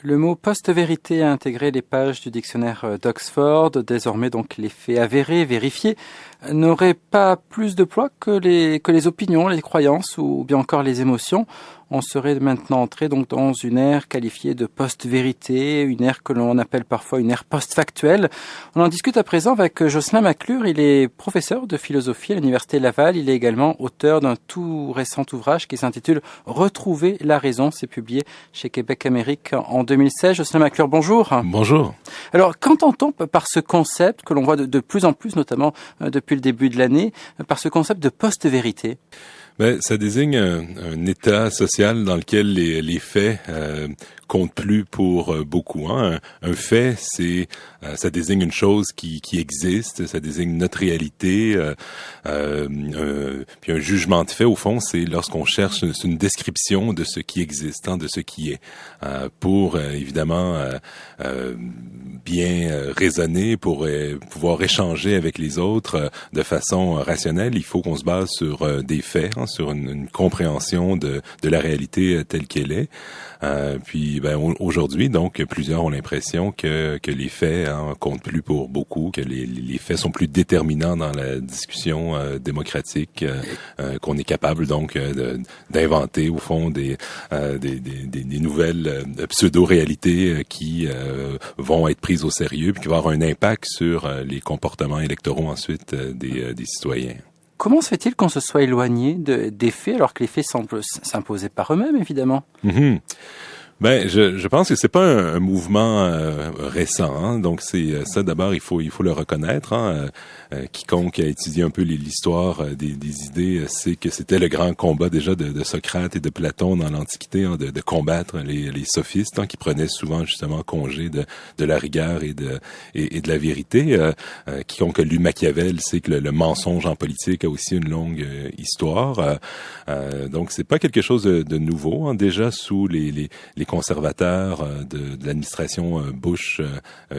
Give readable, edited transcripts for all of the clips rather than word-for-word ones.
Le mot post-vérité a intégré les pages du dictionnaire d'Oxford. Désormais, donc, les faits avérés, vérifiés, n'auraient pas plus de poids que les opinions, les croyances ou bien encore les émotions. On serait maintenant entré donc dans une ère qualifiée de post-vérité, une ère que l'on appelle parfois une ère post-factuelle. On en discute à présent avec Jocelyn McClure. Il est professeur de philosophie à l'Université Laval. Il est également auteur d'un tout récent ouvrage qui s'intitule « Retrouver la raison ». C'est publié chez Québec Amérique en 2016. Jocelyn McClure, bonjour. Bonjour. Alors, qu'entend-on par ce concept que l'on voit de plus en plus, notamment depuis le début de l'année, par ce concept de post-vérité ? Ça désigne un état social dans lequel les faits comptent plus pour beaucoup. Hein. Un fait, ça désigne une chose qui existe, ça désigne notre réalité. Puis un jugement de fait, au fond, c'est lorsqu'on cherche une description de ce qui existe, hein, de ce qui est, pour évidemment bien raisonner, pour pouvoir échanger avec les autres de façon rationnelle. Il faut qu'on se base sur des faits, hein, sur une compréhension de la réalité telle qu'elle est. Puis aujourd'hui, donc, plusieurs ont l'impression que les faits comptent plus pour beaucoup, que les faits sont plus déterminants dans la discussion démocratique, qu'on est capable donc d'inventer au fond des nouvelles pseudo-réalités qui vont être prises au sérieux, puis qui vont avoir un impact sur les comportements électoraux ensuite des citoyens. Comment se fait-il qu'on se soit éloigné des faits alors que les faits semblent s'imposer par eux-mêmes, évidemment? Je pense que c'est pas un mouvement récent, hein. Donc c'est ça d'abord, il faut le reconnaître, hein. Quiconque a étudié un peu l'histoire des idées sait que c'était le grand combat déjà de Socrate et de Platon dans l'Antiquité, hein, de combattre les sophistes, hein, qui prenaient souvent justement congé de la rigueur et de la vérité. Quiconque a lu Machiavel sait que le mensonge en politique a aussi une longue histoire. Donc c'est pas quelque chose de nouveau, hein. Déjà sous les conservateurs de l'administration Bush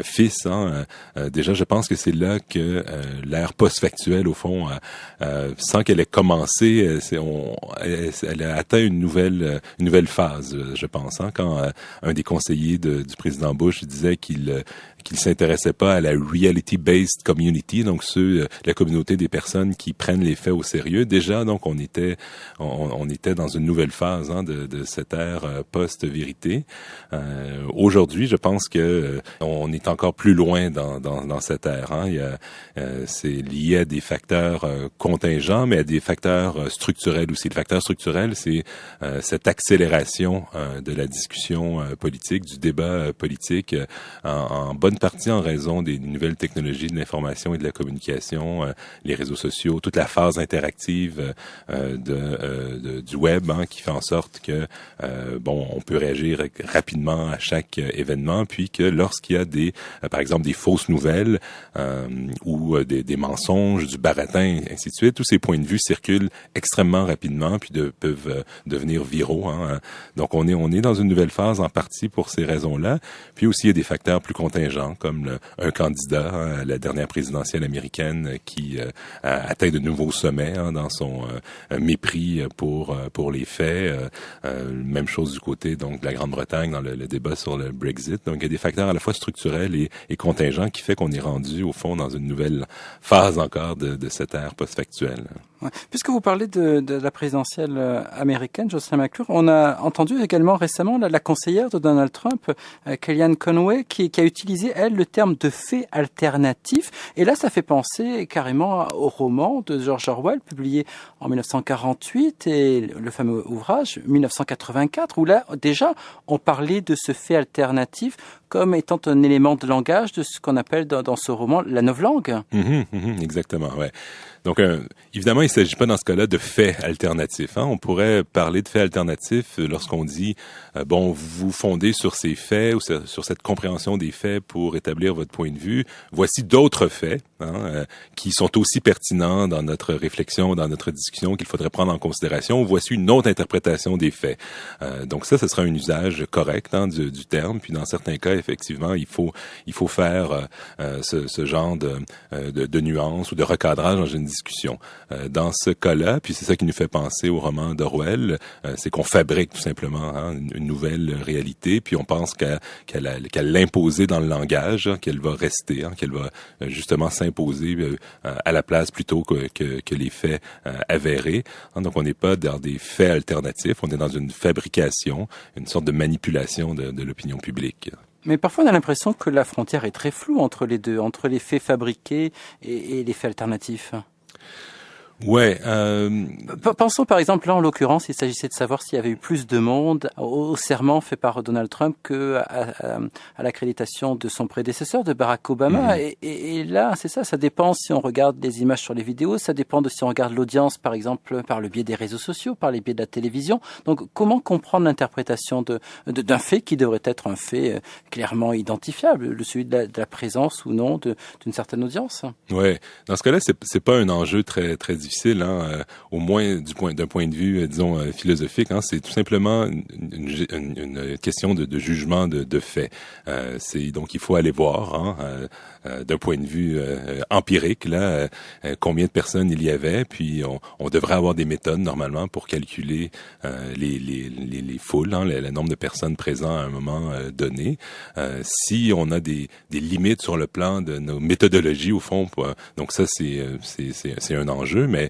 fils, hein, déjà je pense que c'est là que l'ère post-factuelle au fond, sans qu'elle ait commencé, elle a atteint une nouvelle phase, je pense, hein, quand un des conseillers du président Bush disait qu'il s'intéressait pas à la reality-based community, donc la communauté des personnes qui prennent les faits au sérieux. Déjà, donc on était dans une nouvelle phase, hein, de cette ère post-vérité. Aujourd'hui, je pense que on est encore plus loin dans cette ère, hein. C'est lié à des facteurs contingents, mais à des facteurs structurels aussi. Le facteur structurel, c'est cette accélération de la discussion politique, du débat politique, en bonne partie en raison des nouvelles technologies de l'information et de la communication, les réseaux sociaux, toute la phase interactive du web, hein, qui fait en sorte que on peut réagir rapidement à chaque événement, puis que lorsqu'il y a par exemple des fausses nouvelles ou des mensonges, du baratin, ainsi de suite, tous ces points de vue circulent extrêmement rapidement, puis peuvent devenir viraux, hein. Donc on est dans une nouvelle phase en partie pour ces raisons-là. Puis aussi il y a des facteurs plus contingents comme un candidat, hein, à la dernière présidentielle américaine qui a atteint de nouveaux sommets, hein, dans son mépris pour les faits. Même chose du côté donc de la Grande-Bretagne dans le débat sur le Brexit. Donc il y a des facteurs à la fois structurels et contingents qui fait qu'on est rendu au fond dans une nouvelle phase encore de cette ère post-factuelle. Ouais. Puisque vous parlez de la présidentielle américaine, Jocelyn McClure, on a entendu également récemment la conseillère de Donald Trump, Kellyanne Conway, qui a utilisé, elle, le terme de fait alternatif. Et là, ça fait penser carrément au roman de George Orwell, publié en 1948, et le fameux ouvrage 1984, où là, déjà, on parlait de ce fait alternatif comme étant un élément de langage de ce qu'on appelle dans ce roman la novlangue. Exactement, ouais. Donc, évidemment, il ne s'agit pas dans ce cas-là de faits alternatifs, hein. On pourrait parler de faits alternatifs lorsqu'on dit, vous vous fondez sur ces faits ou sur cette compréhension des faits pour établir votre point de vue. Voici d'autres faits, hein, qui sont aussi pertinents dans notre réflexion, dans notre discussion, qu'il faudrait prendre en considération. Voici une autre interprétation des faits. Donc ça sera un usage correct, hein, du terme. Puis dans certains cas, effectivement, il faut faire ce genre de nuances ou de recadrage dans une discussion. Dans ce cas-là, puis c'est ça qui nous fait penser au roman d'Orwell, c'est qu'on fabrique tout simplement une nouvelle réalité, puis on pense qu'elle l'imposer dans le langage, qu'elle va rester, qu'elle va justement s'imposer à la place plutôt que les faits avérés. Donc on n'est pas dans des faits alternatifs, on est dans une fabrication, une sorte de manipulation de l'opinion publique. Mais parfois on a l'impression que la frontière est très floue entre les deux, entre les faits fabriqués et les faits alternatifs. Ouais. Pensons par exemple, là en l'occurrence, il s'agissait de savoir s'il y avait eu plus de monde au serment fait par Donald Trump que à l'accréditation de son prédécesseur, de Barack Obama. Et là, c'est ça dépend si on regarde les images sur les vidéos, ça dépend de si on regarde l'audience, par exemple, par le biais des réseaux sociaux, par les biais de la télévision. Donc, comment comprendre l'interprétation d'un fait qui devrait être un fait clairement identifiable, celui de la présence ou non d'une certaine audience? Ouais. Dans ce cas-là, c'est pas un enjeu très difficile, au moins d'un point de vue, disons, philosophique. C'est tout simplement une question de jugement de fait. Donc il faut aller voir, d'un point de vue empirique, là, combien de personnes il y avait, puis on devrait avoir des méthodes normalement pour calculer les foules, le nombre de personnes présentes à un moment donné. Si on a des limites sur le plan de nos méthodologies au fond, donc ça c'est un enjeu, mais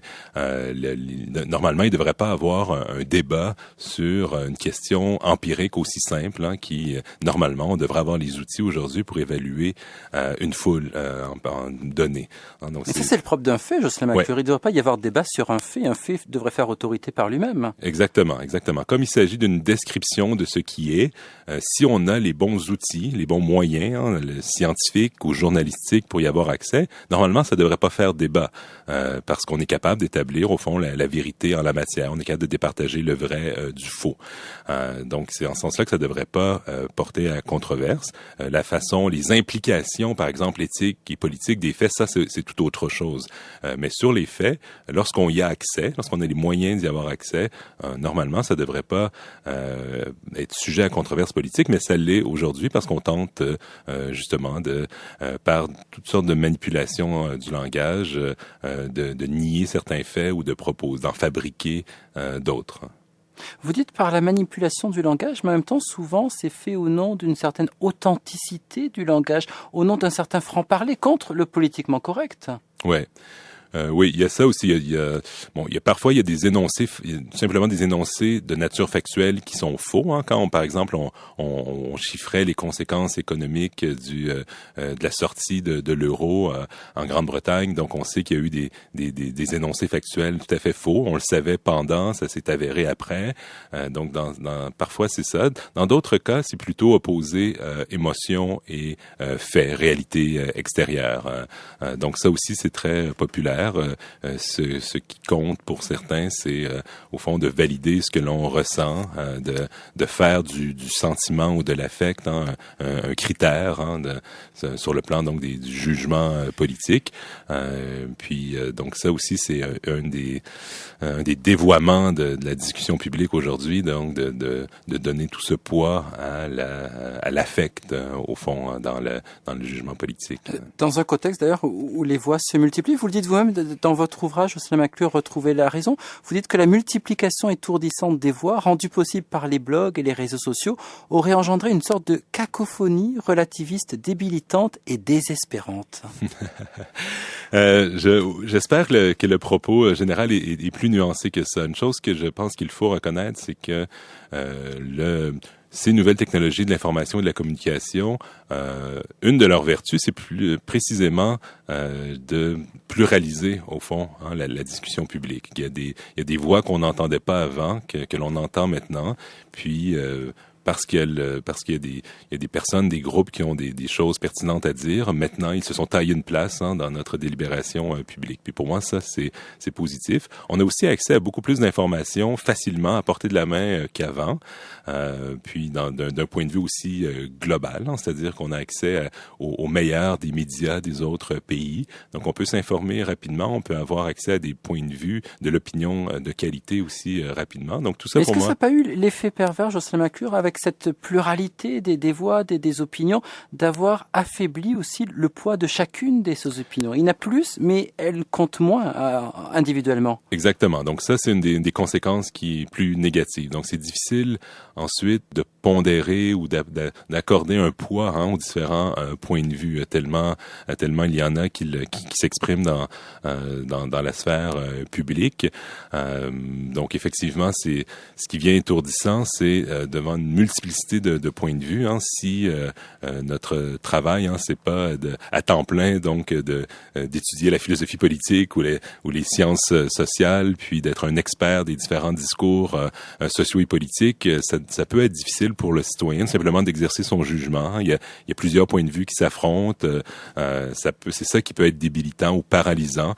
normalement il devrait pas avoir un débat sur une question empirique aussi simple, qui normalement on devrait avoir les outils aujourd'hui pour évaluer une foule en données. Donc, mais ça c'est le propre d'un fait, Jocelyn McClure. Il ne devrait pas y avoir de débat sur un fait devrait faire autorité par lui-même. Exactement. Comme il s'agit d'une description de ce qui est, si on a les bons outils, les bons moyens, scientifiques ou journalistiques pour y avoir accès, normalement ça devrait pas faire débat, parce qu'on est capable d'établir au fond la vérité en la matière. On est capable de départager le vrai du faux. Donc c'est en ce sens-là que ça devrait pas porter à controverse. La façon, les implications, par exemple éthiques et politiques des faits, ça c'est tout autre chose. Mais sur les faits, lorsqu'on y a accès, lorsqu'on a les moyens d'y avoir accès, normalement ça devrait pas être sujet à controverse politique, mais ça l'est aujourd'hui parce qu'on tente justement par toutes sortes de manipulations du langage, de nier certains faits ou d'en fabriquer d'autres. Vous dites par la manipulation du langage, mais en même temps, souvent, c'est fait au nom d'une certaine authenticité du langage, au nom d'un certain franc-parler contre le politiquement correct. Ouais. Oui, il y a ça aussi. Parfois il y a des énoncés, simplement des énoncés de nature factuelle qui sont faux. Quand par exemple on chiffrait les conséquences économiques de la sortie de l'euro en Grande-Bretagne, donc on sait qu'il y a eu des énoncés factuels tout à fait faux. On le savait pendant, ça s'est avéré après. Donc parfois c'est ça. Dans d'autres cas, c'est plutôt opposé émotion et fait, réalité extérieure. Donc ça aussi c'est très populaire. Ce qui compte pour certains, c'est au fond de valider ce que l'on ressent, de faire du sentiment ou de l'affect un critère sur le plan donc du jugement politique. Puis donc ça aussi c'est un des dévoiements de la discussion publique aujourd'hui, donc de donner tout ce poids à l'affect au fond dans le jugement politique. Dans un contexte d'ailleurs où les voix se multiplient, vous le dites vous-même dans votre ouvrage, Jocelyn McClure, Retrouver la raison, vous dites que la multiplication étourdissante des voix, rendue possible par les blogs et les réseaux sociaux, aurait engendré une sorte de cacophonie relativiste débilitante et désespérante. J'espère que le propos général est plus nuancé que ça. Une chose que je pense qu'il faut reconnaître, c'est que ces nouvelles technologies de l'information et de la communication, une de leurs vertus, c'est précisément de pluraliser, au fond, la discussion publique. Il y a des voix qu'on n'entendait pas avant, que l'on entend maintenant, puis parce qu'il y a des personnes, des groupes qui ont des choses pertinentes à dire. Maintenant, ils se sont taillés une place dans notre délibération publique. Puis pour moi, ça, c'est positif. On a aussi accès à beaucoup plus d'informations facilement à portée de la main qu'avant. Puis d'un point de vue aussi global, c'est-à-dire qu'on a accès au meilleur des médias des autres pays. Donc on peut s'informer rapidement, on peut avoir accès à des points de vue, de l'opinion de qualité aussi rapidement. Donc tout ça pour moi. Est-ce que ça n'a pas eu l'effet pervers, Jocelyn McClure, avec avec cette pluralité des voix, des opinions, d'avoir affaibli aussi le poids de chacune de ces opinions. Il y en a plus, mais elles comptent moins individuellement. Exactement. Donc ça, c'est une des conséquences qui est plus négative. Donc c'est difficile ensuite de pondérer ou d'accorder un poids aux différents points de vue, tellement il y en a qui s'expriment dans la sphère publique. Donc effectivement, c'est ce qui vient étourdissant, c'est devant une multiplicité de points de vue. Si notre travail, c'est pas à temps plein, donc d'étudier la philosophie politique ou les sciences sociales, puis d'être un expert des différents discours sociaux et politiques, ça peut être difficile pour le citoyen simplement d'exercer son jugement. Il y a plusieurs points de vue qui s'affrontent. C'est ça qui peut être débilitant ou paralysant.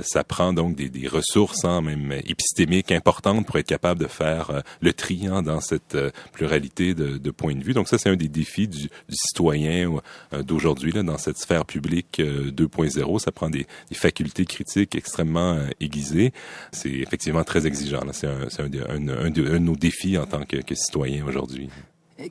Ça prend donc des ressources, même épistémiques importantes pour être capable de faire le tri dans cette pluralité de points de vue. Donc ça, c'est un des défis du citoyen d'aujourd'hui là, dans cette sphère publique 2.0. Ça prend des facultés critiques extrêmement aiguisées. C'est effectivement très exigeant. Là. C'est un de nos défis en tant que citoyen aujourd'hui.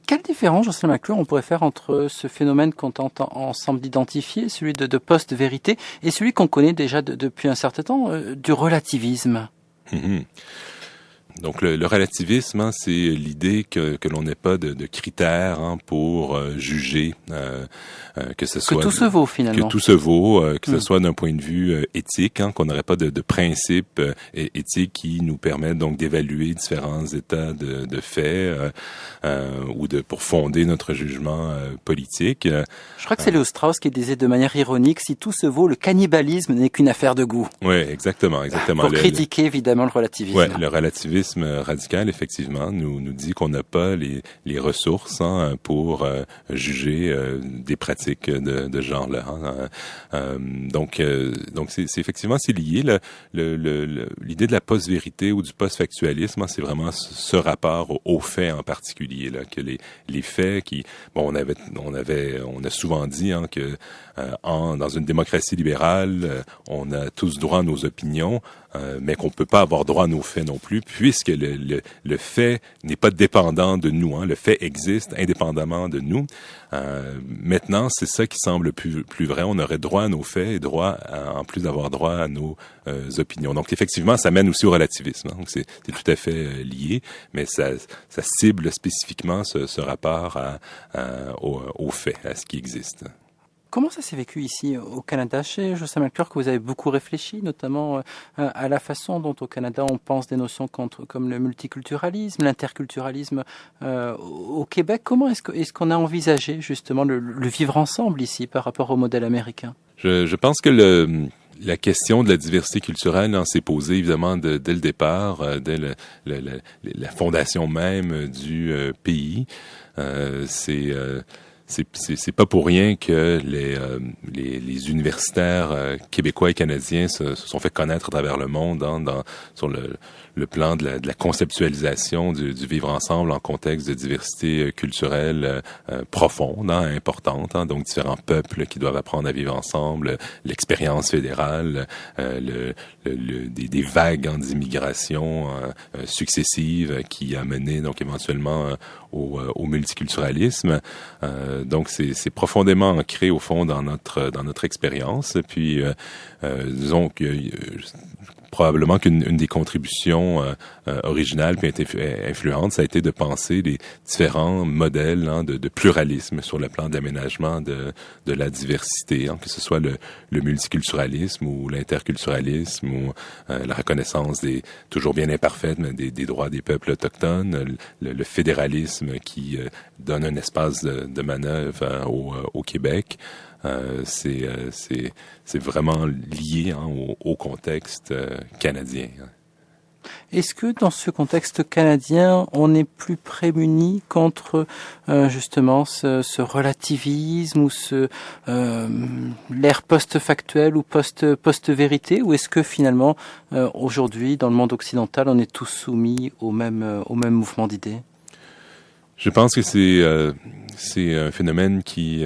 Quelle différence, Jocelyn McClure, on pourrait faire entre ce phénomène qu'on tente ensemble d'identifier, celui de post-vérité, et celui qu'on connaît déjà depuis un certain temps, du relativisme? Donc le relativisme, c'est l'idée que l'on n'ait pas de critères pour juger que ce soit que tout se vaut finalement. Que tout se vaut, que ce soit d'un point de vue éthique, qu'on n'aurait pas de principes éthiques qui nous permettent donc d'évaluer différents états de faits ou pour fonder notre jugement politique. Je crois que c'est Léo Strauss qui disait de manière ironique, si tout se vaut, le cannibalisme n'est qu'une affaire de goût. Oui, exactement. Pour critiquer évidemment le relativisme. Ouais, le relativisme radical, effectivement, nous dit qu'on n'a pas les ressources pour juger des pratiques de ce genre-là. Donc c'est effectivement c'est lié. L'idée de la post-vérité ou du post-factualisme, c'est vraiment ce rapport aux faits en particulier, là, que les faits qui, bon, on a souvent dit que dans une démocratie libérale, on a tous droit à nos opinions, mais qu'on peut pas avoir droit à nos faits non plus, puisque le fait n'est pas dépendant de nous. Le fait existe indépendamment de nous. Maintenant, c'est ça qui semble plus vrai. On aurait droit à nos faits et droit, en plus d'avoir droit à nos opinions. Donc, effectivement, ça mène aussi au relativisme. Donc, c'est tout à fait lié, mais ça cible spécifiquement ce rapport aux faits, à ce qui existe. Comment ça s'est vécu ici au Canada chez Jocelyn McClure, que vous avez beaucoup réfléchi, notamment à la façon dont au Canada on pense des notions comme le multiculturalisme, l'interculturalisme au Québec. Comment est-ce qu'on a envisagé justement le vivre ensemble ici par rapport au modèle américain? Je pense que la question de la diversité culturelle s'est posée évidemment dès le départ, dès la fondation même du pays. C'est pas pour rien que les universitaires québécois et canadiens se sont fait connaître à travers le monde sur le plan de la conceptualisation du vivre ensemble en contexte de diversité culturelle profonde, importante. Donc différents peuples qui doivent apprendre à vivre ensemble, l'expérience fédérale, des vagues d'immigration successives qui a mené donc éventuellement au multiculturalisme. Donc c'est profondément ancré au fond dans notre expérience. Puis disons que probablement qu'une des contributions originales puis influentes, ça a été de penser les différents modèles de pluralisme sur le plan d'aménagement de la diversité, que ce soit le multiculturalisme ou l'interculturalisme ou la reconnaissance toujours bien imparfaite, mais des droits des peuples autochtones, le fédéralisme qui donne un espace de manœuvre au Québec. C'est vraiment lié au contexte canadien. Est-ce que dans ce contexte canadien, on est plus prémuni contre justement ce relativisme ou l'ère post-factuelle ou post-vérité, ou est-ce que finalement aujourd'hui dans le monde occidental, on est tous soumis au même mouvement d'idées? Je pense que c'est un phénomène qui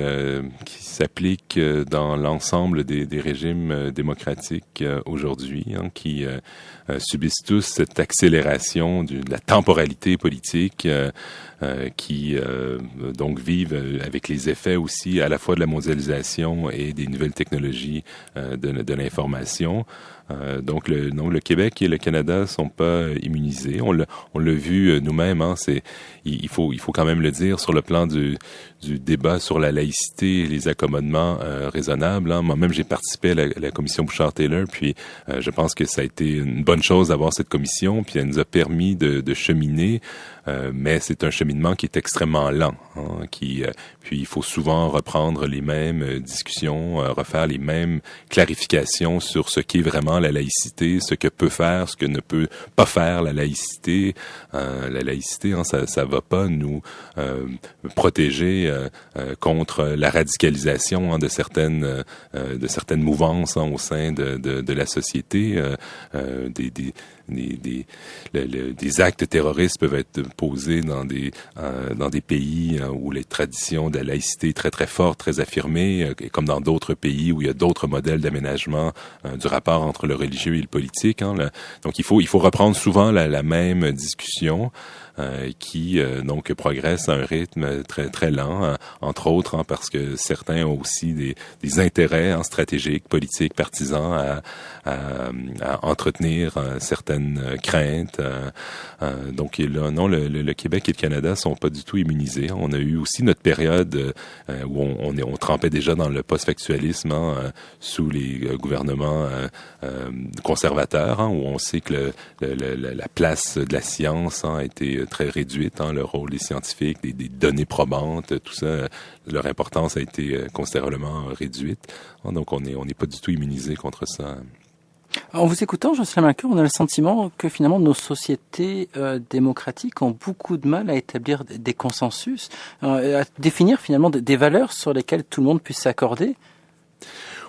s'applique dans l'ensemble des régimes démocratiques aujourd'hui, hein, qui subissent tous cette accélération de la temporalité politique, qui donc vivent avec les effets aussi à la fois de la mondialisation et des nouvelles technologies de l'information. Donc le Québec et le Canada sont pas immunisés. On l'a vu nous-mêmes. Hein, il faut quand même le dire sur le plan du débat sur la laïcité et les accommodements raisonnables. Hein. Moi-même, j'ai participé à la commission Bouchard-Taylor, puis je pense que ça a été une bonne chose d'avoir cette commission, puis elle nous a permis de cheminer. Mais c'est un cheminement qui est extrêmement lent, hein, puis il faut souvent reprendre les mêmes discussions, refaire les mêmes clarifications sur ce qu'est vraiment la laïcité, ce que peut faire, ce que ne peut pas faire la laïcité. La laïcité, hein, ça va pas nous protéger contre la radicalisation, hein, de certaines mouvances, hein, au sein de la société. Des actes terroristes peuvent être posés dans des pays où les traditions de la laïcité est très très forte, très affirmée, comme dans d'autres pays où il y a d'autres modèles d'aménagement du rapport entre le religieux et le politique. Hein, donc il faut reprendre souvent la même discussion. Qui donc progresse à un rythme très très lent, entre autres, hein, parce que certains ont aussi des intérêts, hein, stratégiques, politiques, partisans à entretenir certaines craintes. Donc là, non, le Québec et le Canada sont pas du tout immunisés. On a eu aussi notre période où on trempait déjà dans le post-factualisme, hein, sous les gouvernements conservateurs, hein, où on sait que la place de la science, hein, a été très réduite, hein, le rôle des scientifiques, des données probantes, tout ça, leur importance a été considérablement réduite. Donc on n'est pas du tout immunisé contre ça. En vous écoutant, Jocelyn Malcoeur, on a le sentiment que finalement nos sociétés démocratiques ont beaucoup de mal à établir des consensus, à définir finalement des valeurs sur lesquelles tout le monde puisse s'accorder.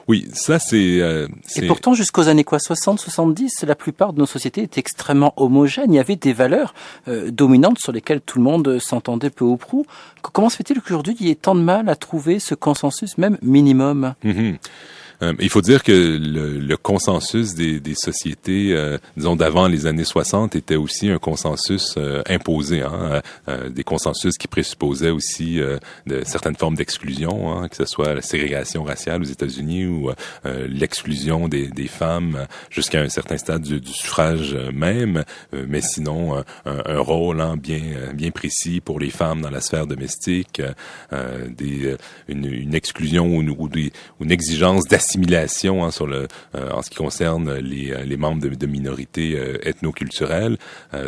Oui, ça c'est... Et pourtant, jusqu'aux années 60, 70, la plupart de nos sociétés étaient extrêmement homogènes. Il y avait des valeurs dominantes sur lesquelles tout le monde s'entendait peu ou prou. Comment se fait-il qu'aujourd'hui, il y ait tant de mal à trouver ce consensus, même minimum? Il faut dire que le consensus des sociétés, disons d'avant les années 60, était aussi un consensus imposé, hein, des consensus qui présupposaient aussi de certaines formes d'exclusion, hein, que ce soit la ségrégation raciale aux États-Unis ou l'exclusion des femmes jusqu'à un certain stade du suffrage même, mais sinon un rôle, hein, bien précis pour les femmes dans la sphère domestique, une exclusion ou une exigence d'assimilation, hein, en ce qui concerne les membres de minorités ethno-culturelles.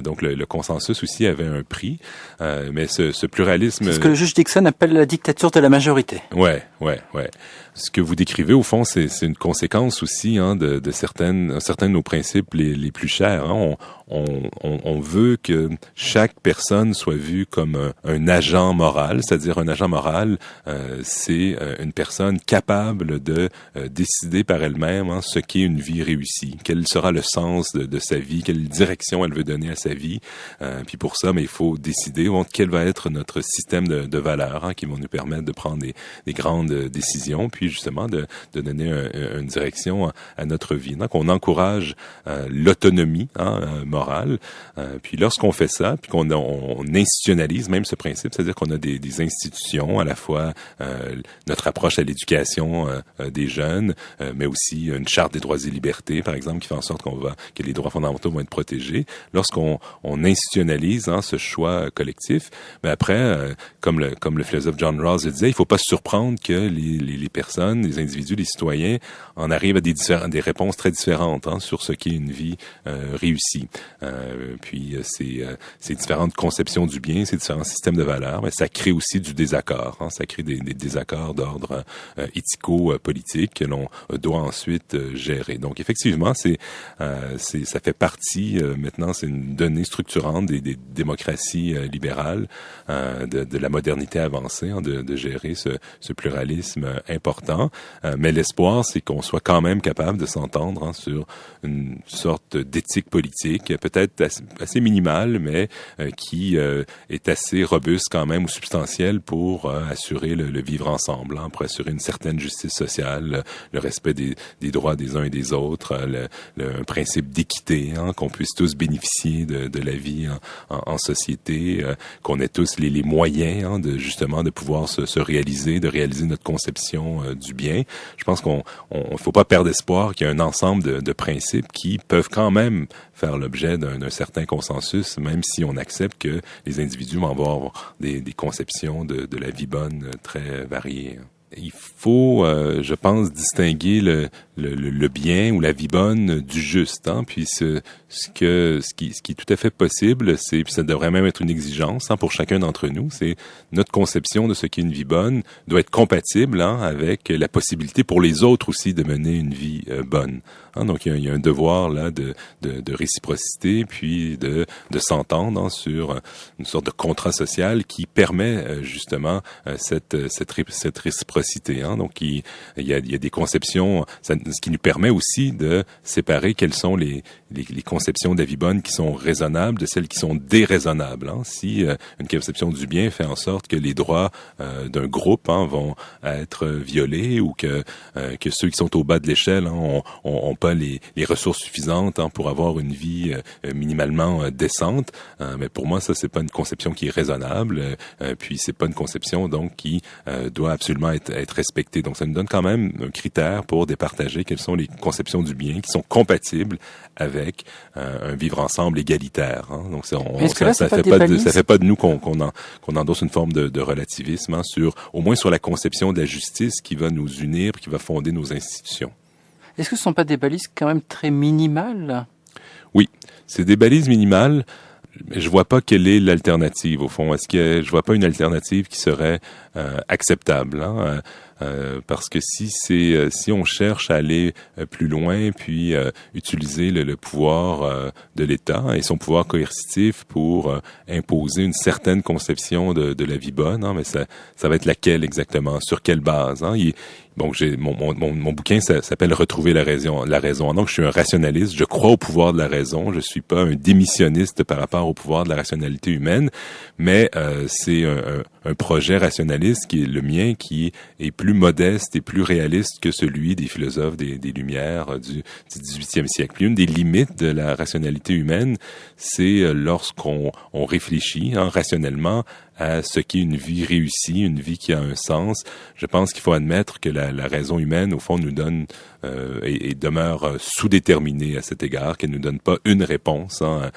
Donc le consensus aussi avait un prix, mais ce pluralisme... C'est ce que le juge Dixon appelle la dictature de la majorité. Ouais. Ce que vous décrivez, au fond, c'est une conséquence aussi, hein, de certains de nos principes les plus chers. Hein. On veut que chaque personne soit vue comme un agent moral, c'est-à-dire un agent moral, c'est une personne capable de décider par elle-même, hein, ce qu'est une vie réussie, quel sera le sens de sa vie, quelle direction elle veut donner à sa vie. Puis pour ça, mais il faut décider quel va être notre système de valeurs, hein, qui vont nous permettre de prendre des grandes décisions, puis justement de donner une direction à notre vie. Donc on encourage l'autonomie, hein, morale. Puis lorsqu'on fait ça, puis on institutionnalise même ce principe, c'est-à-dire qu'on a des institutions, à la fois notre approche à l'éducation des jeunes, mais aussi une charte des droits et libertés, par exemple, qui fait en sorte que les droits fondamentaux vont être protégés. Lorsqu'on institutionnalise, hein, ce choix collectif, mais après, comme le philosophe John Rawls le disait, il faut pas se surprendre que les personnes, les individus, les citoyens en arrivent à des réponses très différentes, hein, sur ce qu'est une vie réussie. Puis ces différentes conceptions du bien, ces différents systèmes de valeurs, mais ça crée aussi du désaccord, hein, ça crée des désaccords d'ordre éthico-politique que l'on doit ensuite gérer. Donc effectivement, ça fait partie maintenant, c'est une donnée structurante des démocraties libérales, de la modernité avancée, hein, de gérer ce pluralisme important. Mais l'espoir, c'est qu'on soit quand même capable de s'entendre, hein, sur une sorte d'éthique politique peut-être assez minimale, mais qui est assez robuste quand même ou substantielle pour assurer le vivre ensemble, hein, pour assurer une certaine justice sociale, le respect des droits des uns et des autres, un principe d'équité, hein, qu'on puisse tous bénéficier de la vie en société, qu'on ait tous les moyens, hein, de pouvoir se réaliser, de réaliser notre conception du bien. Je pense qu'on faut pas perdre espoir qu'il y a un ensemble de principes qui peuvent quand même faire l'objet d'un certain consensus, même si on accepte que les individus vont avoir des conceptions de la vie bonne très variées. Il faut, je pense, distinguer le bien ou la vie bonne du juste, hein. Puis ce qui est tout à fait possible, puis ça devrait même être une exigence, hein, pour chacun d'entre nous, c'est notre conception de ce qu'est une vie bonne doit être compatible, hein, avec la possibilité pour les autres aussi de mener une vie bonne. Hein, donc il y a un devoir là de réciprocité, puis de s'entendre, hein, sur une sorte de contrat social qui permet justement cette réciprocité. Hein. Donc il y a des conceptions, ce qui nous permet aussi de séparer quelles sont les conceptions de la vie bonne qui sont raisonnables de celles qui sont déraisonnables. Hein. Si une conception du bien fait en sorte que les droits d'un groupe, hein, vont être violés, ou que ceux qui sont au bas de l'échelle, hein, ont pas les ressources suffisantes, hein, pour avoir une vie minimalement décente, mais pour moi ça c'est pas une conception qui est raisonnable, puis c'est pas une conception donc qui doit absolument être respectée. Donc ça nous donne quand même un critère pour départager quelles sont les conceptions du bien qui sont compatibles avec un vivre ensemble égalitaire. Hein. Donc ça fait pas de nous qu'on endosse une forme de relativisme, hein, au moins sur la conception de la justice qui va nous unir, qui va fonder nos institutions. Est-ce que ce ne sont pas des balises quand même très minimales? Oui, c'est des balises minimales. Je vois pas quelle est l'alternative au fond. Je vois pas une alternative qui serait acceptable, hein? Parce que si on cherche à aller plus loin, puis utiliser le pouvoir de l'État et son pouvoir coercitif pour imposer une certaine conception de la vie bonne, hein, mais ça va être laquelle exactement, sur quelle base, hein? Bon, mon bouquin s'appelle Retrouver la raison. Donc, je suis un rationaliste. Je crois au pouvoir de la raison. Je suis pas un démissionniste par rapport au pouvoir de la rationalité humaine, mais c'est un projet rationaliste qui est le mien, qui est plus modeste et plus réaliste que celui des philosophes des Lumières du XVIIIe siècle. Puis une des limites de la rationalité humaine, c'est lorsqu'on réfléchit, hein, rationnellement à ce qu'est une vie réussie, une vie qui a un sens. Je pense qu'il faut admettre que la raison humaine, au fond, nous donne et demeure sous-déterminée à cet égard, qu'elle nous donne pas une réponse, hein,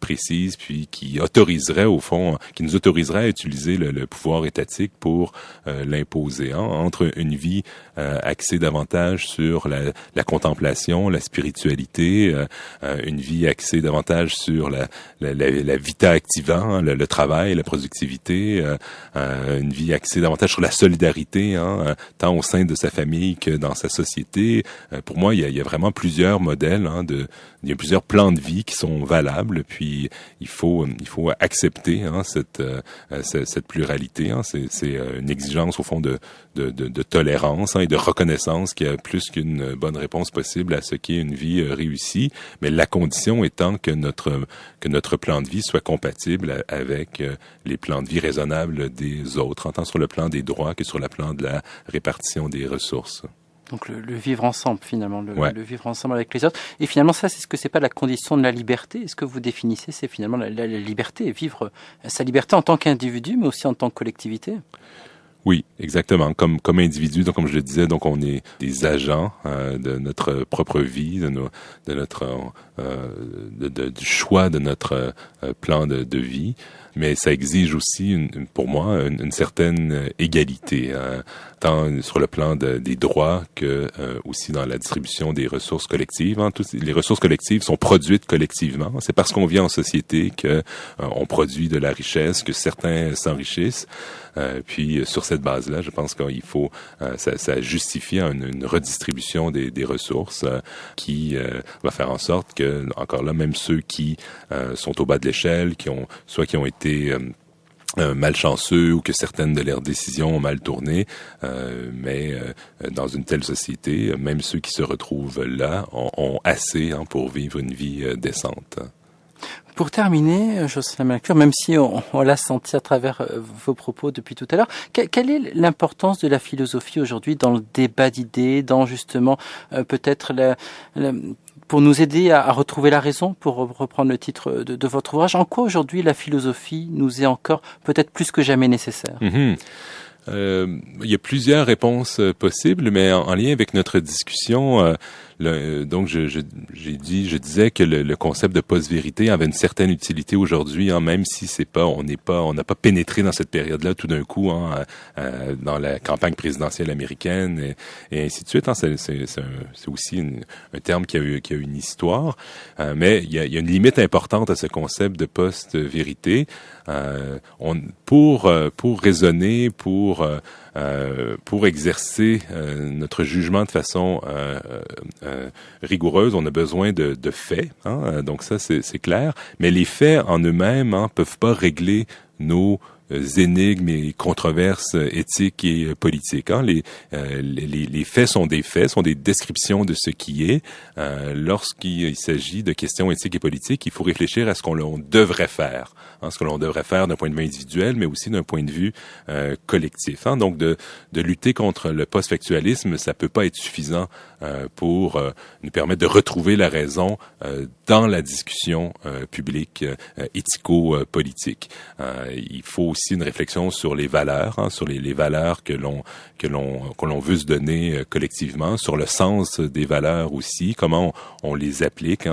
précise, puis qui autoriserait, au fond, qui nous autoriserait à utiliser le pouvoir étatique pour l'imposer, hein, entre une vie axée davantage sur la contemplation, la spiritualité, une vie axée davantage sur la vita activa, hein, le travail, la productivité, une vie axée davantage sur la solidarité, hein, tant au sein de sa famille que dans sa société. Pour moi, il y a vraiment plusieurs modèles, hein, il y a plusieurs plans de vie qui sont valables, puis il faut accepter, hein, cette pluralité, hein. C'est une exigence au fond de tolérance, hein, et de reconnaissance qu'il y a plus qu'une bonne réponse possible à ce qu'est une vie réussie, mais la condition étant que notre plan de vie soit compatible avec les plans de vie raisonnables des autres, tant sur le plan des droits que sur le plan de la répartition des ressources. Donc le vivre ensemble, finalement, ouais. Le vivre ensemble avec les autres. Et finalement, ça, c'est pas la condition de la liberté? Est-ce que vous définissez, c'est finalement la liberté, vivre sa liberté en tant qu'individu, mais aussi en tant que collectivité? Oui, exactement. Comme individu, donc comme je le disais, donc on est des agents de notre propre vie, du choix de notre plan de vie. Mais ça exige aussi, pour moi, une certaine égalité, tant sur le plan des droits que aussi dans la distribution des ressources collectives. Hein. Les ressources collectives sont produites collectivement. C'est parce qu'on vit en société que on produit de la richesse, que certains s'enrichissent. Puis sur cette base-là, je pense qu'il faut, ça justifie une redistribution des ressources qui va faire en sorte que, encore là, même ceux qui sont au bas de l'échelle, qui ont été malchanceux ou que certaines de leurs décisions ont mal tourné, mais dans une telle société, même ceux qui se retrouvent là ont assez, hein, pour vivre une vie décente. Pour terminer, Jocelyn Malcure, même si on l'a senti à travers vos propos depuis tout à l'heure, quelle est l'importance de la philosophie aujourd'hui dans le débat d'idées, dans justement peut-être pour nous aider à retrouver la raison, pour reprendre le titre de votre ouvrage? En quoi aujourd'hui la philosophie nous est encore peut-être plus que jamais nécessaire? Il y a plusieurs réponses possibles, mais en lien avec notre discussion, donc je disais que le concept de post-vérité avait une certaine utilité aujourd'hui, même si on n'a pas pénétré dans cette période-là tout d'un coup, dans la campagne présidentielle américaine et ainsi de suite. C'est aussi un terme qui a eu une histoire, mais il y a une limite importante à ce concept de post-vérité. Pour raisonner, pour exercer notre jugement de façon rigoureuse, on a besoin de faits. Donc ça, c'est clair. Mais les faits en eux-mêmes peuvent pas régler nos énigmes et controverses éthiques et politiques. Les faits sont des faits, sont des descriptions de ce qui est. Lorsqu'il s'agit de questions éthiques et politiques, il faut réfléchir à ce qu'on devrait faire. Ce que l'on devrait faire d'un point de vue individuel, mais aussi d'un point de vue collectif. Donc de lutter contre le post-factualisme, ça peut pas être suffisant pour nous permettre de retrouver la raison dans la discussion publique éthico-politique. Il faut aussi une réflexion sur les valeurs, sur les valeurs que l'on veut se donner collectivement, sur le sens des valeurs aussi, comment on les applique,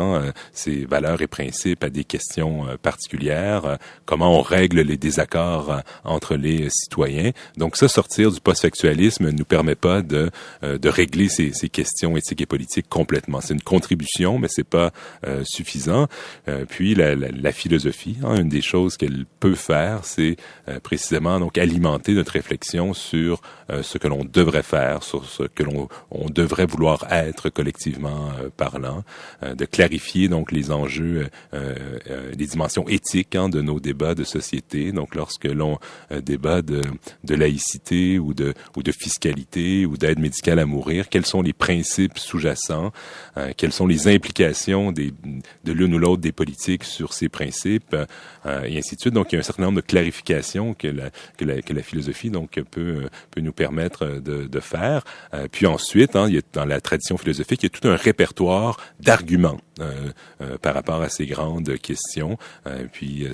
ces valeurs et principes à des questions particulières, comment on règle les désaccords entre les citoyens. Donc ça, sortir du post-factualisme ne nous permet pas de régler ces questions éthiques et politiques complètement. C'est une contribution, mais c'est pas suffisant. Puis la philosophie, une des choses qu'elle peut faire, c'est précisément donc alimenter notre réflexion sur ce que l'on devrait faire, sur ce que on devrait vouloir être collectivement parlant, de clarifier donc les enjeux, les dimensions éthiques de nos débats de société. Donc lorsque l'on débat de laïcité ou de fiscalité ou d'aide médicale à mourir, quels sont les principes sous-jacents, quelles sont les implications de l'une ou l'autre des politiques sur ces principes, et ainsi de suite. Donc il y a un certain nombre de clarifications que la philosophie donc peut nous permettre de faire. Puis ensuite, il y a, dans la tradition philosophique, il y a tout un répertoire d'arguments par rapport à ces grandes questions. Puis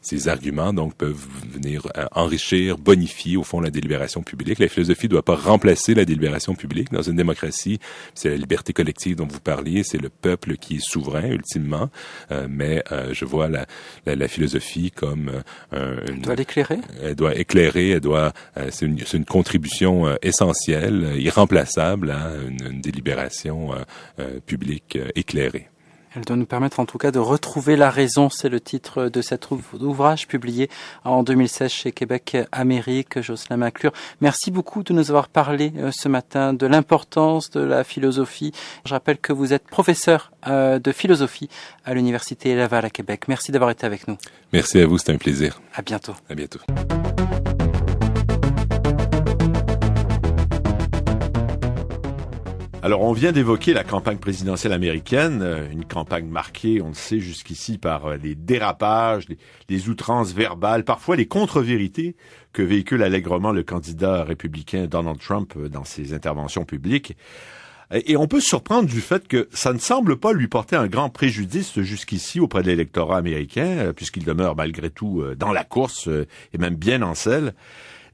ces arguments donc peuvent venir enrichir, bonifier au fond la délibération publique. La philosophie ne doit pas remplacer la délibération publique. Dans une démocratie, c'est la liberté collective dont vous parliez, c'est le peuple qui est souverain ultimement. Mais je vois la philosophie comme elle doit l'éclairer. Elle doit éclairer. C'est une contribution essentielle, irremplaçable à une délibération publique éclairée. Elle doit nous permettre en tout cas de retrouver la raison. C'est le titre de cet ouvrage publié en 2016 chez Québec Amérique. Jocelyn Malcure, merci beaucoup de nous avoir parlé ce matin de l'importance de la philosophie. Je rappelle que vous êtes professeur de philosophie à l'Université Laval à Québec. Merci d'avoir été avec nous. Merci à vous, c'était un plaisir. À bientôt. À bientôt. Alors, on vient d'évoquer la campagne présidentielle américaine, une campagne marquée, on le sait jusqu'ici, par les dérapages, les outrances verbales, parfois les contre-vérités que véhicule allègrement le candidat républicain Donald Trump dans ses interventions publiques. Et on peut se surprendre du fait que ça ne semble pas lui porter un grand préjudice jusqu'ici auprès de l'électorat américain, puisqu'il demeure malgré tout dans la course et même bien en selle.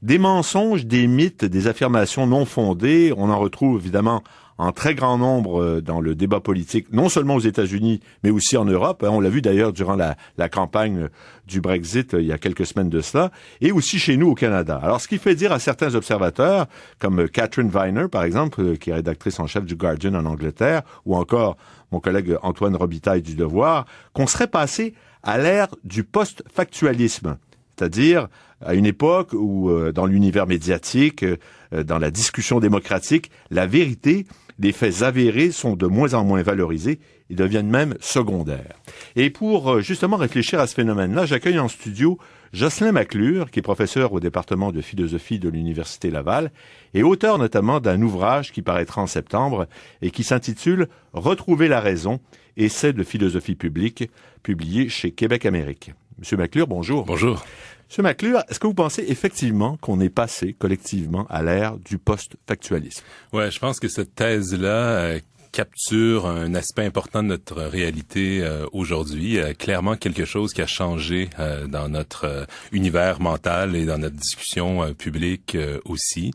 Des mensonges, des mythes, des affirmations non fondées, on en retrouve évidemment en très grand nombre dans le débat politique, non seulement aux États-Unis, mais aussi en Europe. On l'a vu d'ailleurs durant la campagne du Brexit il y a quelques semaines de cela, et aussi chez nous au Canada. Alors, ce qui fait dire à certains observateurs, comme Catherine Viner, par exemple, qui est rédactrice en chef du Guardian en Angleterre, ou encore mon collègue Antoine Robitaille du Devoir, qu'on serait passé à l'ère du post-factualisme, c'est-à-dire à une époque où, dans l'univers médiatique, dans la discussion démocratique, la vérité, les faits avérés sont de moins en moins valorisés et deviennent même secondaires. Et pour justement réfléchir à ce phénomène-là, j'accueille en studio Jocelyn McClure, qui est professeur au département de philosophie de l'Université Laval et auteur notamment d'un ouvrage qui paraîtra en septembre et qui s'intitule « Retrouver la raison, essai de philosophie publique », publié chez Québec Amérique. Monsieur McClure, bonjour. Bonjour. Monsieur McClure, est-ce que vous pensez effectivement qu'on est passé collectivement à l'ère du post-factualisme? Ouais, je pense que cette thèse-là capture un aspect important de notre réalité aujourd'hui, clairement quelque chose qui a changé dans notre univers mental et dans notre discussion publique aussi.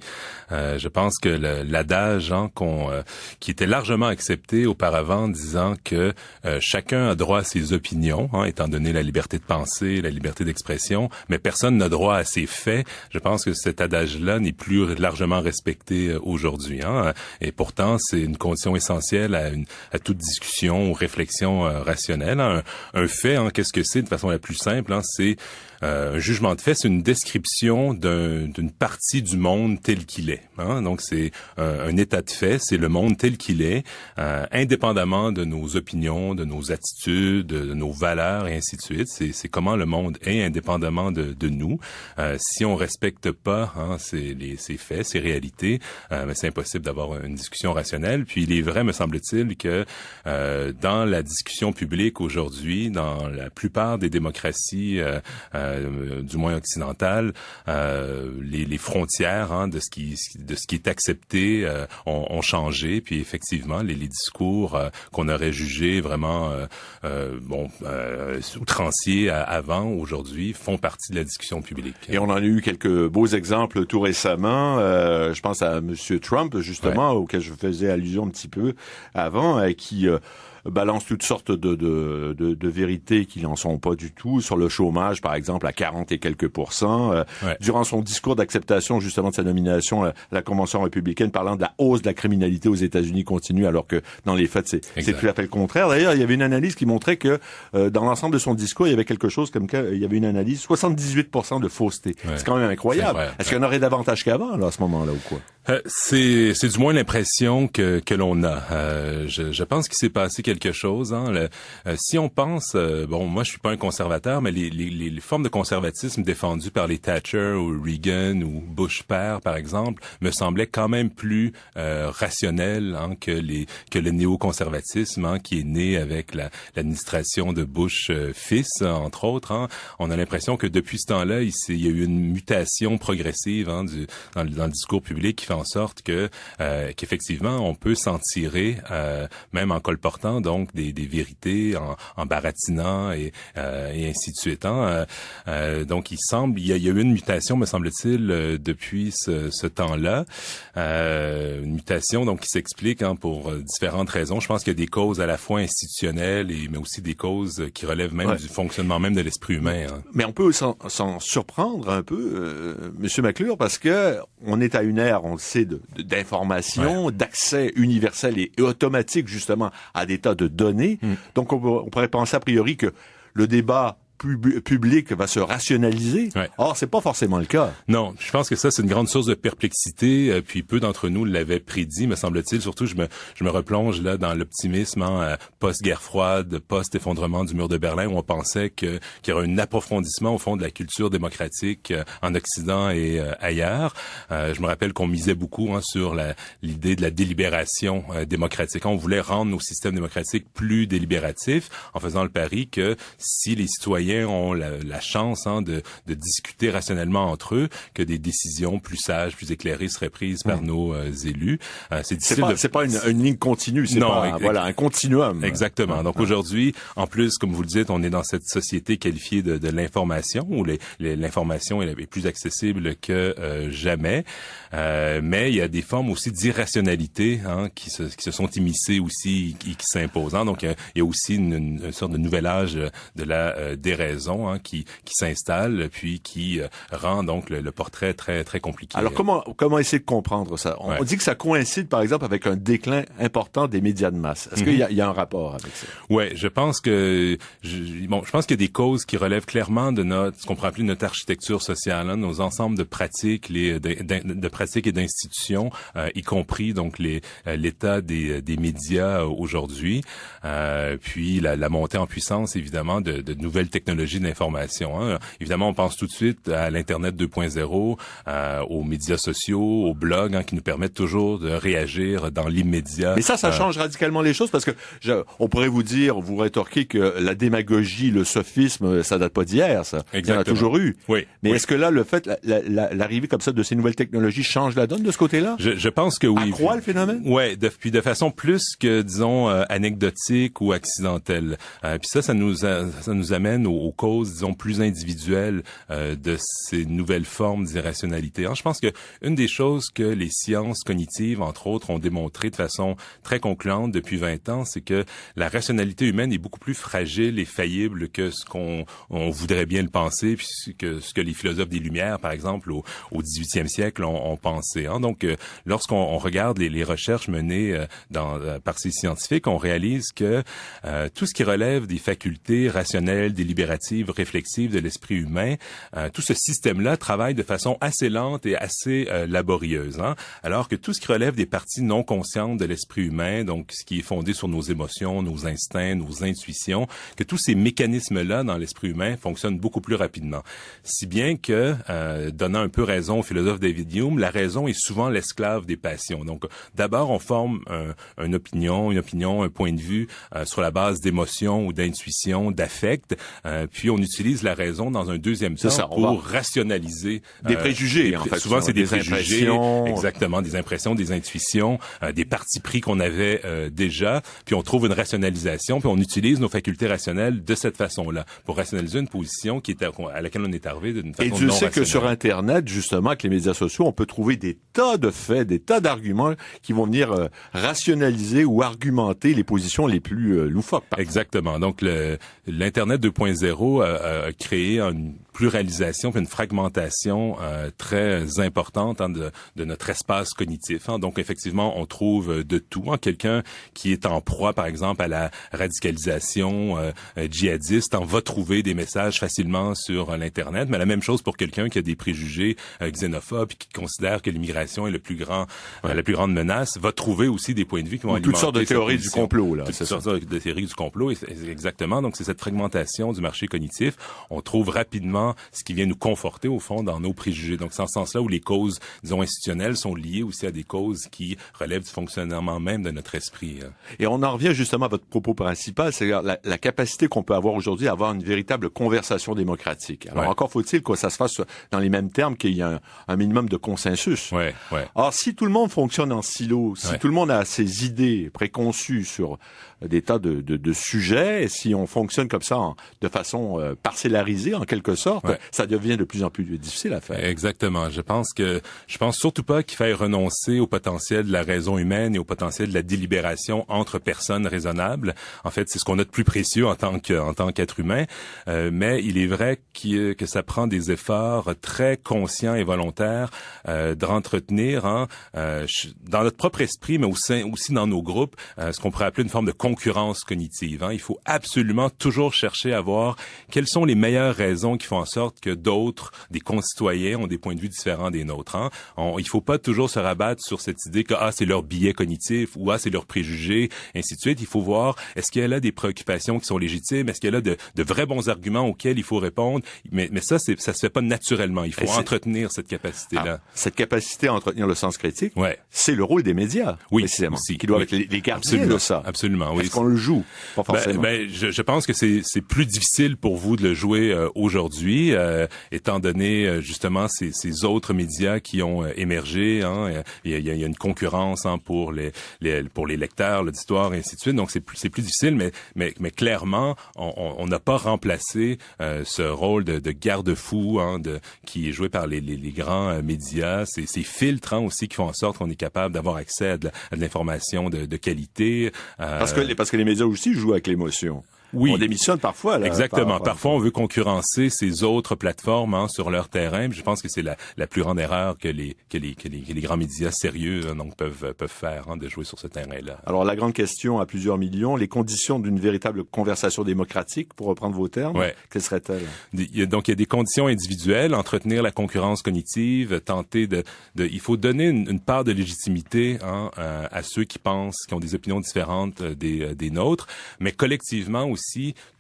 Je pense que l'adage qui était largement accepté auparavant, disant que chacun a droit à ses opinions, étant donné la liberté de penser, la liberté d'expression, mais personne n'a droit à ses faits. Je pense que cet adage-là n'est plus largement respecté aujourd'hui. Et pourtant, c'est une condition essentielle à toute discussion ou réflexion rationnelle. Un fait, qu'est-ce que c'est de façon la plus simple? C'est un jugement de fait, c'est une description d'une partie du monde tel qu'il est. Donc c'est un état de fait, c'est le monde tel qu'il est, indépendamment de nos opinions, de nos attitudes, de nos valeurs et ainsi de suite. C'est comment le monde est indépendamment de nous. Si on respecte pas ces faits, ces réalités, c'est impossible d'avoir une discussion rationnelle. Puis il est vrai, me semble-t-il, que dans la discussion publique aujourd'hui, dans la plupart des démocraties du moins occidentales, les frontières de ce qui est accepté ont changé. Puis effectivement, les discours qu'on aurait jugés vraiment outranciers avant, aujourd'hui, font partie de la discussion publique. Et on en a eu quelques beaux exemples tout récemment. Je pense à Monsieur Trump, justement, auquel je faisais allusion un petit peu avant, qui balance toutes sortes de vérités qui n'en sont pas du tout, sur le chômage, par exemple, à 40 et quelques %. Durant son discours d'acceptation, justement, de sa nomination à la Convention républicaine, parlant de la hausse de la criminalité aux États-Unis continue, alors que dans les faits, c'est tout à fait le contraire. D'ailleurs, il y avait une analyse qui montrait que dans l'ensemble de son discours, il y avait quelque chose comme il y avait une analyse, 78% de fausseté. C'est quand même incroyable. Est-ce qu'il y en aurait davantage qu'avant, là, à ce moment-là, ou quoi? C'est du moins l'impression que l'on a. Je pense qu'il s'est passé quelque chose. Si on pense, moi je suis pas un conservateur, mais les formes de conservatisme défendues par les Thatcher ou Reagan ou Bush père, par exemple, me semblaient quand même plus rationnelles que le néoconservatisme qui est né avec l'administration de Bush fils, entre autres. On a l'impression que depuis ce temps-là, il y a eu une mutation progressive dans le discours public qui fait en sorte qu'effectivement on peut s'en tirer même en colportant donc des vérités, en baratinant et ainsi de suite. Donc il y a eu une mutation, me semble-t-il, depuis ce temps-là, une mutation donc qui s'explique pour différentes raisons. Je pense qu'il y a des causes à la fois institutionnelles mais aussi des causes qui relèvent même du fonctionnement même de l'esprit humain. Mais on peut s'en surprendre un peu, Monsieur McClure, parce que on est à une ère, on le sait, d'information, d'accès universel et automatique justement à des tas de données. Donc on pourrait penser a priori que le débat public va se rationaliser. Or, c'est pas forcément le cas. Non, je pense que ça, c'est une grande source de perplexité, puis peu d'entre nous l'avaient prédit, me semble-t-il. Surtout, je me replonge là dans l'optimisme post-guerre froide, post-effondrement du mur de Berlin, où on pensait qu'il y aurait un approfondissement au fond de la culture démocratique en Occident et ailleurs. Je me rappelle qu'on misait beaucoup sur l'idée de la délibération démocratique. On voulait rendre nos systèmes démocratiques plus délibératifs en faisant le pari que si les citoyens ont la chance de discuter rationnellement entre eux, que des décisions plus sages, plus éclairées seraient prises par nos élus. C'est difficile. C'est pas une ligne continue, c'est pas un continuum. Exactement. Donc aujourd'hui, en plus, comme vous le dites, on est dans cette société qualifiée de l'information, où l'information est plus accessible que jamais. Mais il y a des formes aussi d'irrationalité qui se sont immiscées aussi et qui s'imposent. Donc il y a aussi une sorte de nouvel âge de la déraison qui s'installe, puis qui rend donc le portrait très très compliqué. Alors comment essayer de comprendre ça? On dit que ça coïncide par exemple avec un déclin important des médias de masse. Est-ce qu'il y a un rapport avec ça? Ouais, je pense que je pense qu'il y a des causes qui relèvent clairement de ce qu'on pourrait appeler notre architecture sociale, nos ensembles de pratiques, de pratiques et d'institutions, y compris donc l'état des médias aujourd'hui, puis la montée en puissance évidemment de nouvelles technologies technologies de l'information. Hein. Évidemment, on pense tout de suite à l'Internet 2.0, aux médias sociaux, aux blogs, qui nous permettent toujours de réagir dans l'immédiat. Mais ça change radicalement les choses parce que on pourrait vous rétorquer que la démagogie, le sophisme, ça date pas d'hier, ça. Exactement. Il y en a toujours eu. Oui. Mais est-ce que là, le fait, l'arrivée comme ça de ces nouvelles technologies change la donne de ce côté-là? Je pense que oui. Accroît le phénomène? Ouais, puis de façon plus que, disons, anecdotique ou accidentelle. Puis ça nous amène aux causes, disons, plus individuelles de ces nouvelles formes d'irrationalité. Je pense que une des choses que les sciences cognitives, entre autres, ont démontré de façon très concluante depuis 20 ans, c'est que la rationalité humaine est beaucoup plus fragile et faillible que ce qu'on voudrait bien le penser, puis ce que les philosophes des Lumières, par exemple, au 18e siècle ont pensé. Donc, lorsqu'on regarde les recherches menées par ces scientifiques, on réalise que tout ce qui relève des facultés rationnelles, délibératives, réflexives de l'esprit humain, tout ce système-là travaille de façon assez lente et assez laborieuse. Alors que tout ce qui relève des parties non conscientes de l'esprit humain, donc ce qui est fondé sur nos émotions, nos instincts, nos intuitions, que tous ces mécanismes-là dans l'esprit humain fonctionnent beaucoup plus rapidement. Si bien que, donnant un peu raison au philosophe David Hume, la raison est souvent l'esclave des passions. Donc, d'abord, on forme une opinion, un point de vue sur la base d'émotions ou d'intuitions, d'affects, puis on utilise la raison dans un deuxième temps pour rationaliser des préjugés. En fait, souvent, c'est des préjugés, exactement, des impressions, des intuitions, des partis pris qu'on avait déjà, puis on trouve une rationalisation, puis on utilise nos facultés rationnelles de cette façon-là pour rationaliser une position à laquelle on est arrivé d'une façon non rationnelle. Et Dieu sait que sur Internet, justement, avec les médias sociaux, on peut trouver des tas de faits, des tas d'arguments qui vont venir rationaliser ou argumenter les positions les plus loufoques. Exactement. Donc, l'Internet 2.0 a créé une pluralisation puis une fragmentation très importante de notre espace cognitif. Donc, effectivement, on trouve de tout. Quelqu'un qui est en proie, par exemple, à la radicalisation djihadiste, va trouver des messages facilement sur l'Internet. Mais la même chose pour quelqu'un qui a des préjugés xénophobes et qui considère que l'immigration est la plus grande menace, va trouver aussi des points de vue qui vont alimenter toutes sortes de théories du complot, là. Toutes sortes de théories du complot, exactement. Donc, c'est cette fragmentation du marché cognitif. On trouve rapidement ce qui vient nous conforter, au fond, dans nos préjugés. Donc, c'est en ce sens-là où les causes, disons, institutionnelles sont liées aussi à des causes qui relèvent du fonctionnement même de notre esprit. Et on en revient justement à votre propos principal, c'est la capacité qu'on peut avoir aujourd'hui à avoir une véritable conversation démocratique. Alors, encore faut-il que ça se fasse dans les mêmes termes, qu'il y ait un minimum de consensus. Ouais. Alors, si tout le monde fonctionne en silo, si tout le monde a ses idées préconçues sur des tas de sujets, et si on fonctionne comme ça de façon parcellarisée, en quelque sorte, ça devient de plus en plus difficile à faire. Exactement. Je pense surtout pas qu'il faille renoncer au potentiel de la raison humaine et au potentiel de la délibération entre personnes raisonnables. En fait, c'est ce qu'on a de plus précieux en tant qu'être humain. Mais il est vrai que ça prend des efforts très conscients et volontaires d'entretenir dans notre propre esprit, mais aussi dans nos groupes, ce qu'on pourrait appeler une forme de concurrence cognitive. Il faut absolument toujours chercher à voir quelles sont les meilleures raisons qui font en sorte que d'autres, des concitoyens, ont des points de vue différents des nôtres. Il faut pas toujours se rabattre sur cette idée que c'est leur biais cognitif ou c'est leur préjugé, ainsi de suite. Il faut voir, est-ce qu'il y a là des préoccupations qui sont légitimes, est-ce qu'il y a là de vrais bons arguments auxquels il faut répondre. Mais ça se fait pas naturellement. Il faut entretenir cette capacité-là. Cette capacité à entretenir le sens critique, c'est le rôle des médias, précisément, aussi, qui doivent être les gardiens de ça. Absolument, oui. Est-ce qu'on le joue? Pas forcément. Je pense que c'est plus difficile pour vous de le jouer aujourd'hui, étant donné justement ces autres médias qui ont émergé. Il y a une concurrence pour les lecteurs, l'auditoire, et ainsi de suite. Donc c'est plus difficile, mais clairement on n'a pas remplacé ce rôle de garde-fou qui est joué par les grands médias. Ces filtres aussi qui font en sorte qu'on est capable d'avoir accès à de l'information de qualité. Parce que les médias aussi jouent avec l'émotion. Oui. On démissionne parfois. Là, exactement. Parfois, on veut concurrencer ces autres plateformes sur leur terrain. Je pense que c'est la plus grande erreur que les grands médias sérieux peuvent faire, de jouer sur ce terrain-là. Alors, la grande question à plusieurs millions, les conditions d'une véritable conversation démocratique, pour reprendre vos termes, quelles seraient-elles? Donc, il y a des conditions individuelles, entretenir la concurrence cognitive, tenter il faut donner une part de légitimité à ceux qui pensent, qui ont des opinions différentes des nôtres, mais collectivement aussi,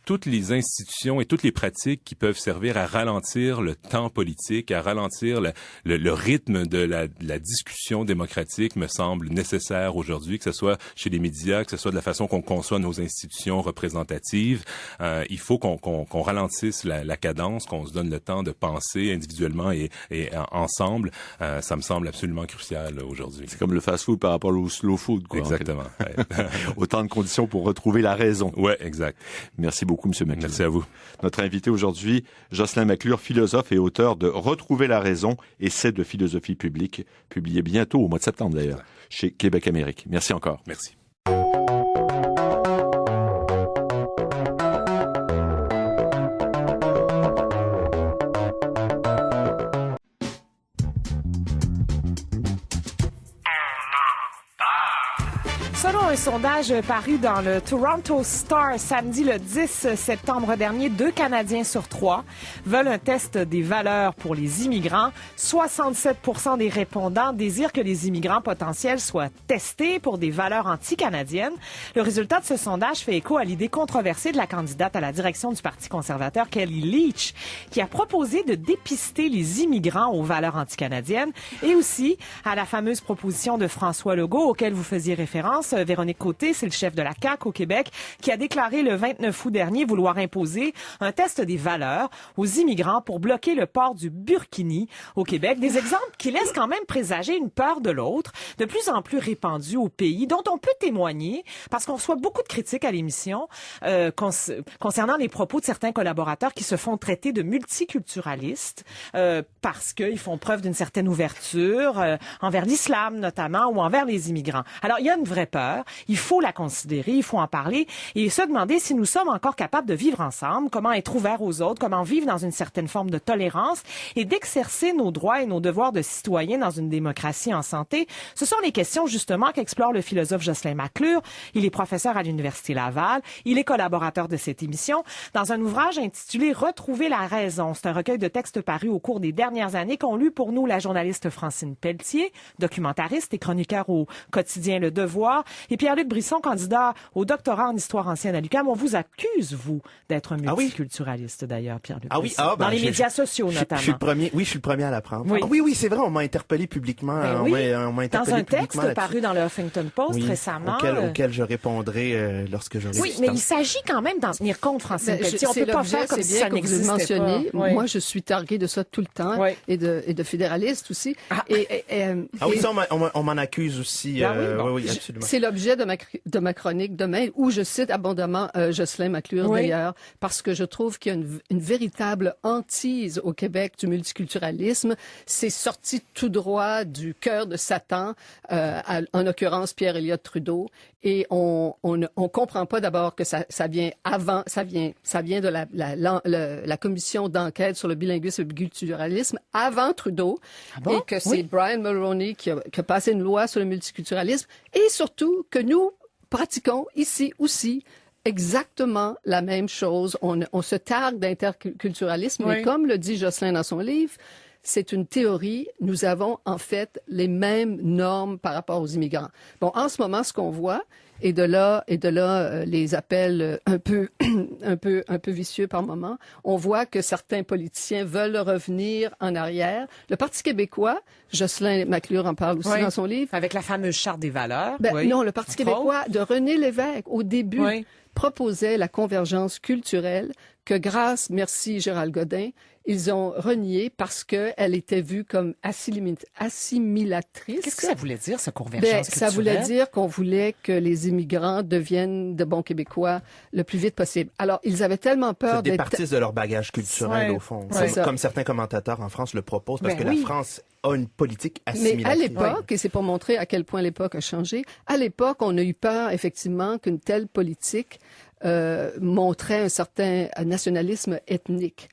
toutes les institutions et toutes les pratiques qui peuvent servir à ralentir le temps politique, à ralentir le rythme de la discussion démocratique me semble nécessaire aujourd'hui, que ce soit chez les médias, que ce soit de la façon qu'on conçoit nos institutions représentatives. Il faut qu'on ralentisse la cadence, qu'on se donne le temps de penser individuellement et ensemble. Ça me semble absolument crucial aujourd'hui. C'est comme le fast-food par rapport au slow food, quoi. Exactement. Autant de conditions pour retrouver la raison. Ouais, exact. Merci beaucoup, M. McClure. Merci à vous. Notre invité aujourd'hui, Jocelyn McClure, philosophe et auteur de Retrouver la raison, essai de philosophie publique, publié bientôt au mois de septembre d'ailleurs, chez Québec Amérique. Merci encore. Merci. Selon un sondage paru dans le Toronto Star samedi le 10 septembre dernier, 2 Canadiens sur 3 veulent un test des valeurs pour les immigrants. 67% des répondants désirent que les immigrants potentiels soient testés pour des valeurs anti-canadiennes. Le résultat de ce sondage fait écho à l'idée controversée de la candidate à la direction du Parti conservateur, Kelly Leitch, qui a proposé de dépister les immigrants aux valeurs anti-canadiennes, et aussi à la fameuse proposition de François Legault, auquel vous faisiez référence. Véronique Côté, c'est le chef de la CAQ au Québec, qui a déclaré le 29 août dernier vouloir imposer un test des valeurs aux immigrants pour bloquer le port du burkini au Québec. Des exemples qui laissent quand même présager une peur de l'autre, de plus en plus répandue au pays, dont on peut témoigner, parce qu'on reçoit beaucoup de critiques à l'émission concernant les propos de certains collaborateurs qui se font traiter de multiculturalistes parce qu'ils font preuve d'une certaine ouverture envers l'islam notamment ou envers les immigrants. Alors, il y a une vraie peur. Il faut la considérer, il faut en parler et se demander si nous sommes encore capables de vivre ensemble, comment être ouverts aux autres, comment vivre dans une certaine forme de tolérance et d'exercer nos droits et nos devoirs de citoyens dans une démocratie en santé. Ce sont les questions justement qu'explore le philosophe Jocelyn McClure. Il est professeur à l'Université Laval. Il est collaborateur de cette émission dans un ouvrage intitulé Retrouver la raison. C'est un recueil de textes parus au cours des dernières années qu'ont lu pour nous la journaliste Francine Pelletier, documentariste et chroniqueur au quotidien Le Devoir, et Pierre-Luc Brisson, candidat au doctorat en histoire ancienne à l'UQAM. On vous accuse, vous, d'être un multiculturaliste, d'ailleurs, Pierre-Luc Brisson. Dans les médias sociaux, notamment. Je suis le premier, je suis le premier à l'apprendre. Oui, oui, c'est vrai, on m'a interpellé publiquement. On m'a interpellé dans un texte publiquement paru dans le Huffington Post récemment. Auquel je répondrai lorsque j'aurai Oui, mais il s'agit quand même d'en tenir compte, Francine Pelletier. On peut pas faire comme si ça n'existait pas. Moi, je suis targuée de ça tout le temps et de fédéraliste aussi. Oui, ça, on m'en accuse aussi. Oui, absolument. C'est l'objet de ma chronique demain, où je cite abondamment Jocelyn McClure d'ailleurs, parce que je trouve qu'il y a une véritable hantise au Québec du multiculturalisme. C'est sorti tout droit du cœur de Satan, en l'occurrence Pierre Elliott Trudeau, et on comprend pas d'abord que ça vient avant, ça vient de la commission d'enquête sur le bilinguisme et le biculturalisme avant Trudeau, et que c'est Brian Mulroney qui a passé une loi sur le multiculturalisme, et surtout que nous pratiquons ici aussi exactement la même chose. On se targue d'interculturalisme, mais comme le dit Jocelyn dans son livre, c'est une théorie. Nous avons en fait les mêmes normes par rapport aux immigrants. Bon, en ce moment, ce qu'on voit, et de là les appels un peu vicieux par moment, on voit que certains politiciens veulent revenir en arrière. Le Parti québécois, Jocelyn McClure en parle aussi dans son livre. Avec la fameuse charte des valeurs. Non, le Parti québécois de René Lévesque, au début, proposait la convergence culturelle que merci Gérald Godin, ils ont renié parce que elle était vue comme assimilatrice. Qu'est-ce que ça voulait dire, cette convergence culturelle? Ça voulait dire qu'on voulait que les immigrants deviennent de bons Québécois le plus vite possible. Alors, ils avaient tellement peur d'être... départissent de leur bagage culturel, au fond. Comme certains commentateurs en France le proposent, parce que la France a une politique assimilatrice. Mais à l'époque, et c'est pour montrer à quel point l'époque a changé, à l'époque, on a eu peur, effectivement, qu'une telle politique montrait un certain nationalisme ethnique.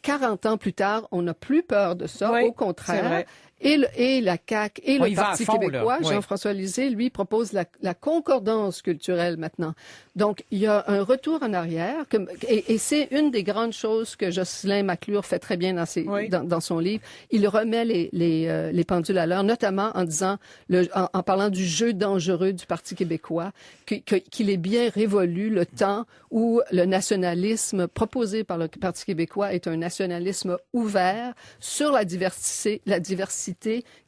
40 ans plus tard, on n'a plus peur de ça, au contraire. Et la CAQ et le Parti québécois, là. Jean-François Lisée, lui, propose la concordance culturelle maintenant. Donc, il y a un retour en arrière. Et c'est une des grandes choses que Jocelyn McClure fait très bien dans son livre. Il remet les pendules à l'heure, notamment en disant, en parlant du jeu dangereux du Parti québécois, qu'il est bien révolu le temps où le nationalisme proposé par le Parti québécois est un nationalisme ouvert sur la diversité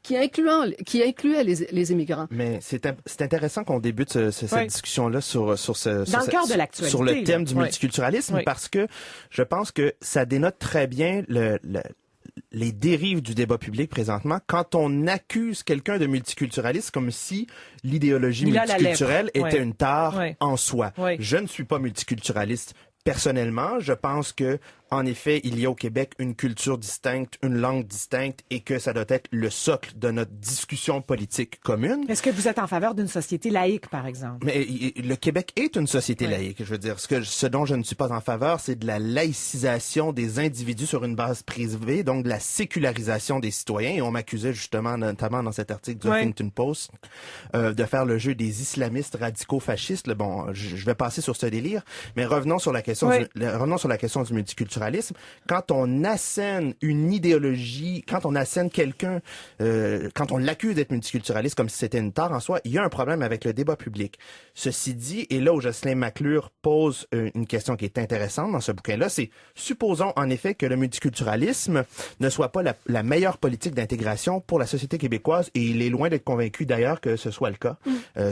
qui incluait les immigrants. Mais c'est intéressant qu'on débute cette discussion-là sur le thème du multiculturalisme parce que je pense que ça dénote très bien les dérives du débat public présentement quand on accuse quelqu'un de multiculturaliste comme si l'idéologie multiculturelle était une tare en soi. Je ne suis pas multiculturaliste. Personnellement, je pense que, en effet, il y a au Québec une culture distincte, une langue distincte et que ça doit être le socle de notre discussion politique commune. Est-ce que vous êtes en faveur d'une société laïque, par exemple? Mais le Québec est une société laïque. Je veux dire, ce dont je ne suis pas en faveur, c'est de la laïcisation des individus sur une base privée, donc de la sécularisation des citoyens. Et on m'accusait justement, notamment dans cet article du Huffington Post, de faire le jeu des islamistes radicaux fascistes. Bon, je vais passer sur ce délire, mais revenons sur la question du multiculturalisme. Quand on assène une idéologie, quand on assène quelqu'un, quand on l'accuse d'être multiculturaliste comme si c'était une tare en soi, il y a un problème avec le débat public. Ceci dit, et là où Jocelyn McClure pose une question qui est intéressante dans ce bouquin-là, c'est supposons en effet que le multiculturalisme ne soit pas la meilleure politique d'intégration pour la société québécoise, et il est loin d'être convaincu d'ailleurs que ce soit le cas,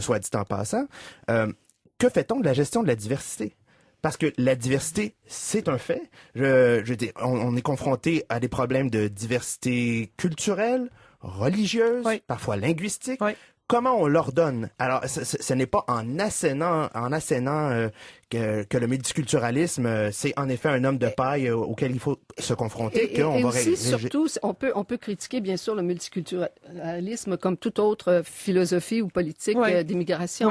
soit dit en passant. Que fait-on de la gestion de la diversité? Parce que la diversité, c'est un fait. Je veux dire, on est confronté à des problèmes de diversité culturelle, religieuse, parfois linguistique. Comment on l'ordonne? Alors, ce n'est pas en assénant que le multiculturalisme, c'est en effet un homme de paille auquel il faut se confronter. Surtout, on peut critiquer bien sûr le multiculturalisme comme toute autre philosophie ou politique d'immigration.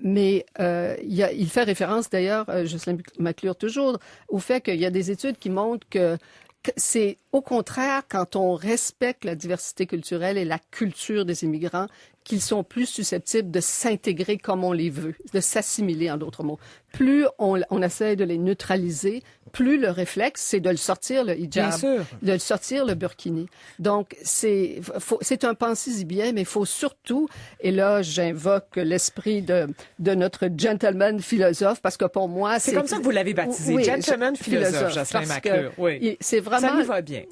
Mais il fait référence d'ailleurs, Jocelyn McClure toujours, au fait qu'il y a des études qui montrent que c'est au contraire quand on respecte la diversité culturelle et la culture des immigrants qu'ils sont plus susceptibles de s'intégrer comme on les veut, de s'assimiler en d'autres mots. Plus on essaie de les neutraliser, plus le réflexe, c'est de le sortir le hijab, de le sortir le burkini. Donc, c'est un pensez-y bien, mais il faut surtout, et là, j'invoque l'esprit de notre gentleman philosophe, parce que pour moi, c'est comme ça que vous l'avez baptisé, gentleman philosophe, Jocelyn McClure. C'est vraiment... Ça lui va bien.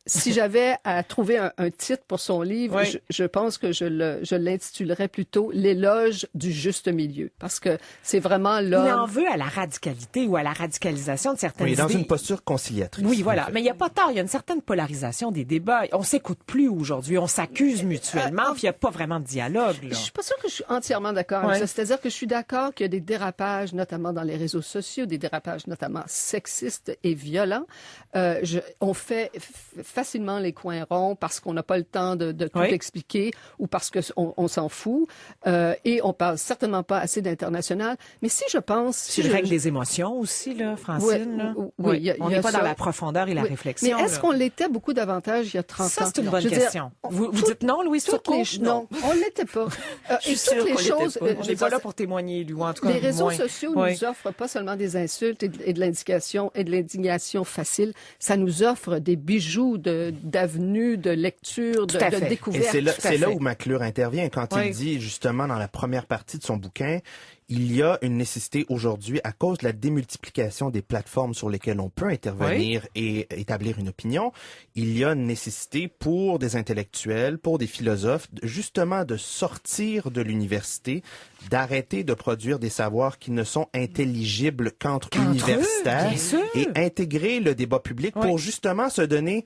Si j'avais à trouver un titre pour son livre, je pense que je l'intitulerais plutôt l'éloge du juste milieu, parce que c'est vraiment là. Il en veut à la radicalité ou à la radicalisation de certaines idées. Dans une posture conciliatrice. Oui, voilà. Mais il n'y a pas tort. Il y a une certaine polarisation des débats. On s'écoute plus aujourd'hui. On s'accuse mutuellement, puis il n'y a pas vraiment de dialogue. Là. Je suis pas sûre que je suis entièrement d'accord avec ça. C'est-à-dire que je suis d'accord qu'il y a des dérapages, notamment dans les réseaux sociaux, des dérapages notamment sexistes et violents. On fait facilement les coins ronds parce qu'on n'a pas le temps de tout expliquer ou parce que on s'en fout. Et on parle certainement pas assez d'international. Mais si je pense... C'est une règle des émotions aussi, là, Francine. On n'est pas dans la profondeur et la réflexion. Mais est-ce qu'on l'était beaucoup davantage il y a 30 ans? Ça, c'est une bonne question. Vous dites non, Louise Turcot? Non, on ne l'était pas. Je suis sûre qu'on l'était pas. On n'est pas là pour témoigner, lui, en tout cas. Les réseaux sociaux nous offrent pas seulement des insultes et de l'indication et de l'indignation facile. Ça nous offre des bijoux d'avenues, de lecture, de découvertes. Et c'est là où McClure intervient quand il dit, justement, dans la première partie de son bouquin, il y a une nécessité aujourd'hui, à cause de la démultiplication des plateformes sur lesquelles on peut intervenir et établir une opinion, il y a une nécessité pour des intellectuels, pour des philosophes, justement de sortir de l'université, d'arrêter de produire des savoirs qui ne sont intelligibles qu'entre universitaires et intégrer le débat public pour justement se donner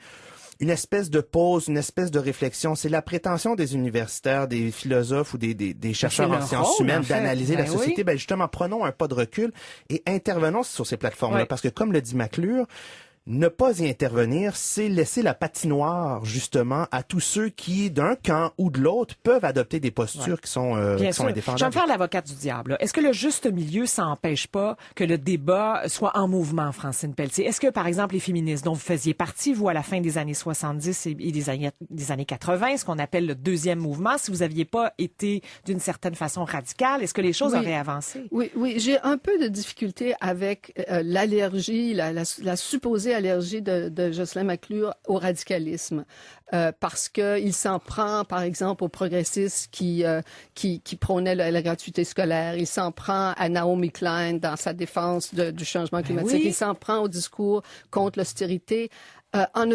une espèce de pause, une espèce de réflexion. C'est la prétention des universitaires, des philosophes ou des chercheurs en sciences humaines d'analyser la société. Ben justement, prenons un pas de recul et intervenons sur ces plateformes-là. Parce que comme le dit McClure, ne pas y intervenir, c'est laisser la patinoire, justement, à tous ceux qui, d'un camp ou de l'autre, peuvent adopter des postures qui sont indéfendables. Je vais me faire l'avocate du diable. Est-ce que le juste milieu, ça n'empêche pas que le débat soit en mouvement, Francine Pelletier? Est-ce que, par exemple, les féministes dont vous faisiez partie, vous, à la fin des années 70 et des années 80, ce qu'on appelle le deuxième mouvement, si vous n'aviez pas été d'une certaine façon radicale, est-ce que les choses auraient avancé? Oui, j'ai un peu de difficulté avec l'allergie, la supposée allergie de Jocelyn McClure au radicalisme, parce que il s'en prend, par exemple, aux progressistes qui prônaient la gratuité scolaire. Il s'en prend à Naomi Klein dans sa défense du changement climatique. Oui. Il s'en prend au discours contre l'austérité. En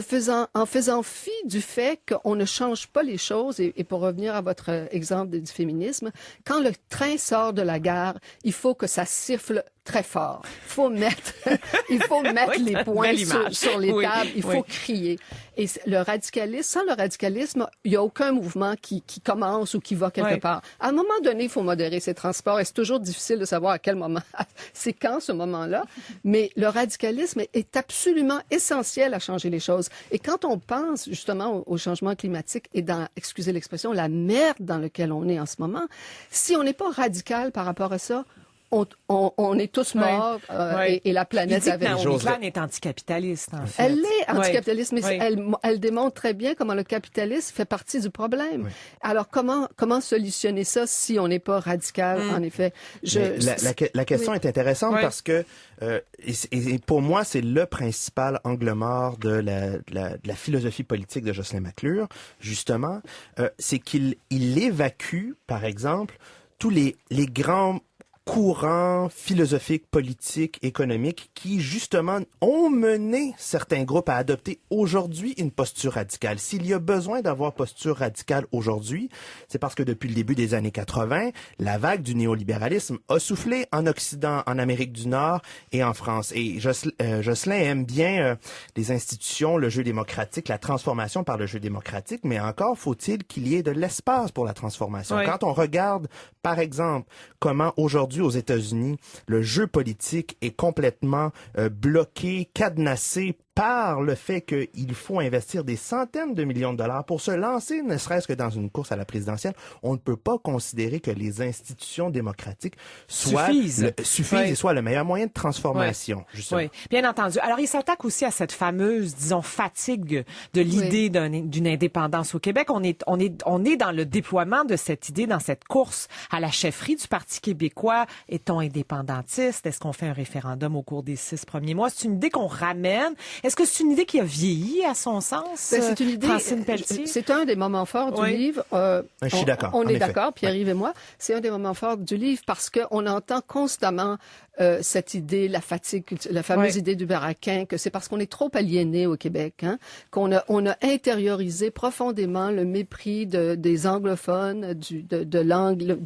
faisant fi du fait qu'on ne change pas les choses, et pour revenir à votre exemple du féminisme, quand le train sort de la gare, il faut que ça siffle très fort. Il faut mettre les poings sur les tables, il faut crier. Et sans le radicalisme, il n'y a aucun mouvement qui commence ou qui va quelque part. À un moment donné, il faut modérer ses transports, et c'est toujours difficile de savoir à quel moment, c'est quand ce moment-là, mais le radicalisme est absolument essentiel à changer les choses. Et quand on pense justement au changement climatique et dans, excusez l'expression, la merde dans laquelle on est en ce moment, si on n'est pas radical par rapport à ça, on est tous morts et la planète avec nous. Naomi Klein est anticapitaliste, en fait. Elle est anticapitaliste, mais elle démontre très bien comment le capitalisme fait partie du problème. Oui. Alors, comment solutionner ça si on n'est pas radical, en effet? La question est intéressante parce que, et pour moi, c'est le principal angle mort de la philosophie politique de Jocelyn McClure, justement, c'est qu'il évacue, par exemple, tous les grands courants philosophiques, politiques, économiques qui, justement, ont mené certains groupes à adopter aujourd'hui une posture radicale. S'il y a besoin d'avoir posture radicale aujourd'hui, c'est parce que depuis le début des années 80, la vague du néolibéralisme a soufflé en Occident, en Amérique du Nord et en France. Et Jocelyn aime bien les institutions, le jeu démocratique, la transformation par le jeu démocratique, mais encore faut-il qu'il y ait de l'espace pour la transformation. Quand on regarde, par exemple, comment aujourd'hui aux États-Unis, le jeu politique est complètement bloqué, cadenassé par le fait qu'il faut investir des centaines de millions de dollars pour se lancer, ne serait-ce que dans une course à la présidentielle. On ne peut pas considérer que les institutions démocratiques suffisent et soient le meilleur moyen de transformation. Oui, bien entendu. Alors, il s'attaque aussi à cette fameuse, disons, fatigue de l'idée d'une indépendance au Québec. On est dans le déploiement de cette idée, dans cette course à la chefferie du Parti québécois. Est-on indépendantiste? Est-ce qu'on fait un référendum au cours des 6 premiers mois? C'est une idée qu'on ramène. Est-ce que c'est une idée qui a vieilli à son sens? C'est une idée. Francine Pelletier? C'est un des moments forts du livre. Je suis d'accord. On est d'accord, Pierre-Yves et moi. C'est un des moments forts du livre parce que on entend constamment cette idée, la fatigue, la fameuse idée du baraquin, que c'est parce qu'on est trop aliéné au Québec, qu'on a intériorisé profondément le mépris des anglophones, du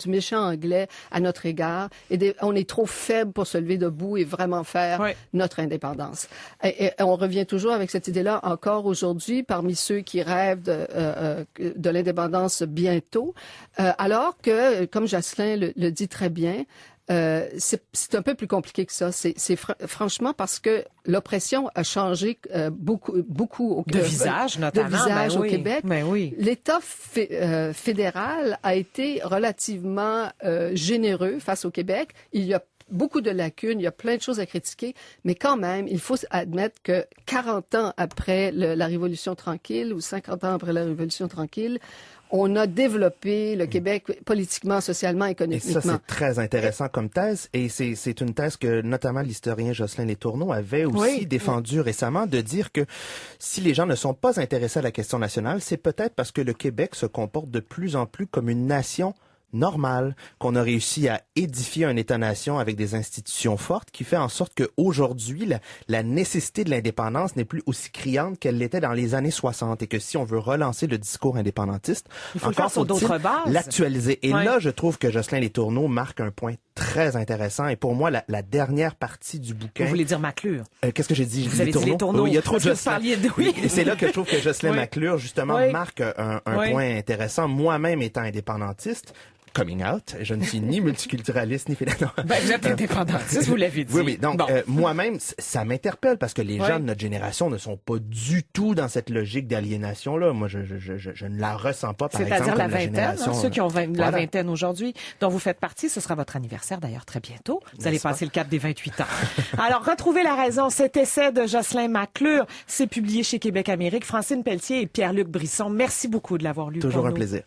méchant anglais à notre égard, et on est trop faible pour se lever debout et vraiment faire notre indépendance. Et on revient toujours avec cette idée-là encore aujourd'hui parmi ceux qui rêvent de l'indépendance bientôt, alors que, comme Jocelyn le dit très bien, c'est un peu plus compliqué que ça. C'est franchement parce que l'oppression a changé beaucoup au Québec. De visage, notamment. Au Québec. Oui. L'État fédéral a été relativement généreux face au Québec. Il y a beaucoup de lacunes, il y a plein de choses à critiquer, mais quand même, il faut admettre que 40 ans après la Révolution tranquille ou 50 ans après la Révolution tranquille, on a développé le Québec politiquement, socialement, économiquement. Et ça, c'est très intéressant comme thèse. Et c'est une thèse que notamment l'historien Jocelyn Letourneau avait aussi défendue récemment, de dire que si les gens ne sont pas intéressés à la question nationale, c'est peut-être parce que le Québec se comporte de plus en plus comme une nation normal, qu'on a réussi à édifier un État-nation avec des institutions fortes qui fait en sorte qu'aujourd'hui, la nécessité de l'indépendance n'est plus aussi criante qu'elle l'était dans les années 60 et que si on veut relancer le discours indépendantiste, il faut encore faut-il l'actualiser. Et là, je trouve que Jocelyn Letourneau marque un point très intéressant et pour moi, la dernière partie du bouquin... Vous voulez dire McClure? Qu'est-ce que j'ai dit? Vous avez dit Letourneau. Oui, il y a trop de Jocelyn. C'est là que je trouve que Jocelyn McClure, justement, marque un point intéressant. Moi-même étant indépendantiste, coming out. Je ne suis ni multiculturaliste ni fédéral. Vous êtes indépendantiste, vous l'avez dit. Oui. Donc, moi-même, ça m'interpelle parce que les gens de notre génération ne sont pas du tout dans cette logique d'aliénation-là. Moi, je ne la ressens pas, par exemple, c'est-à-dire la comme vingtaine, génération, ceux qui ont la vingtaine aujourd'hui, dont vous faites partie. Ce sera votre anniversaire, d'ailleurs, très bientôt. Vous allez passer le cap des 28 ans. Alors, retrouvez la raison. Cet essai de Jocelyn McClure, c'est publié chez Québec Amérique. Francine Pelletier et Pierre-Luc Brisson, merci beaucoup de l'avoir lu. Toujours un plaisir.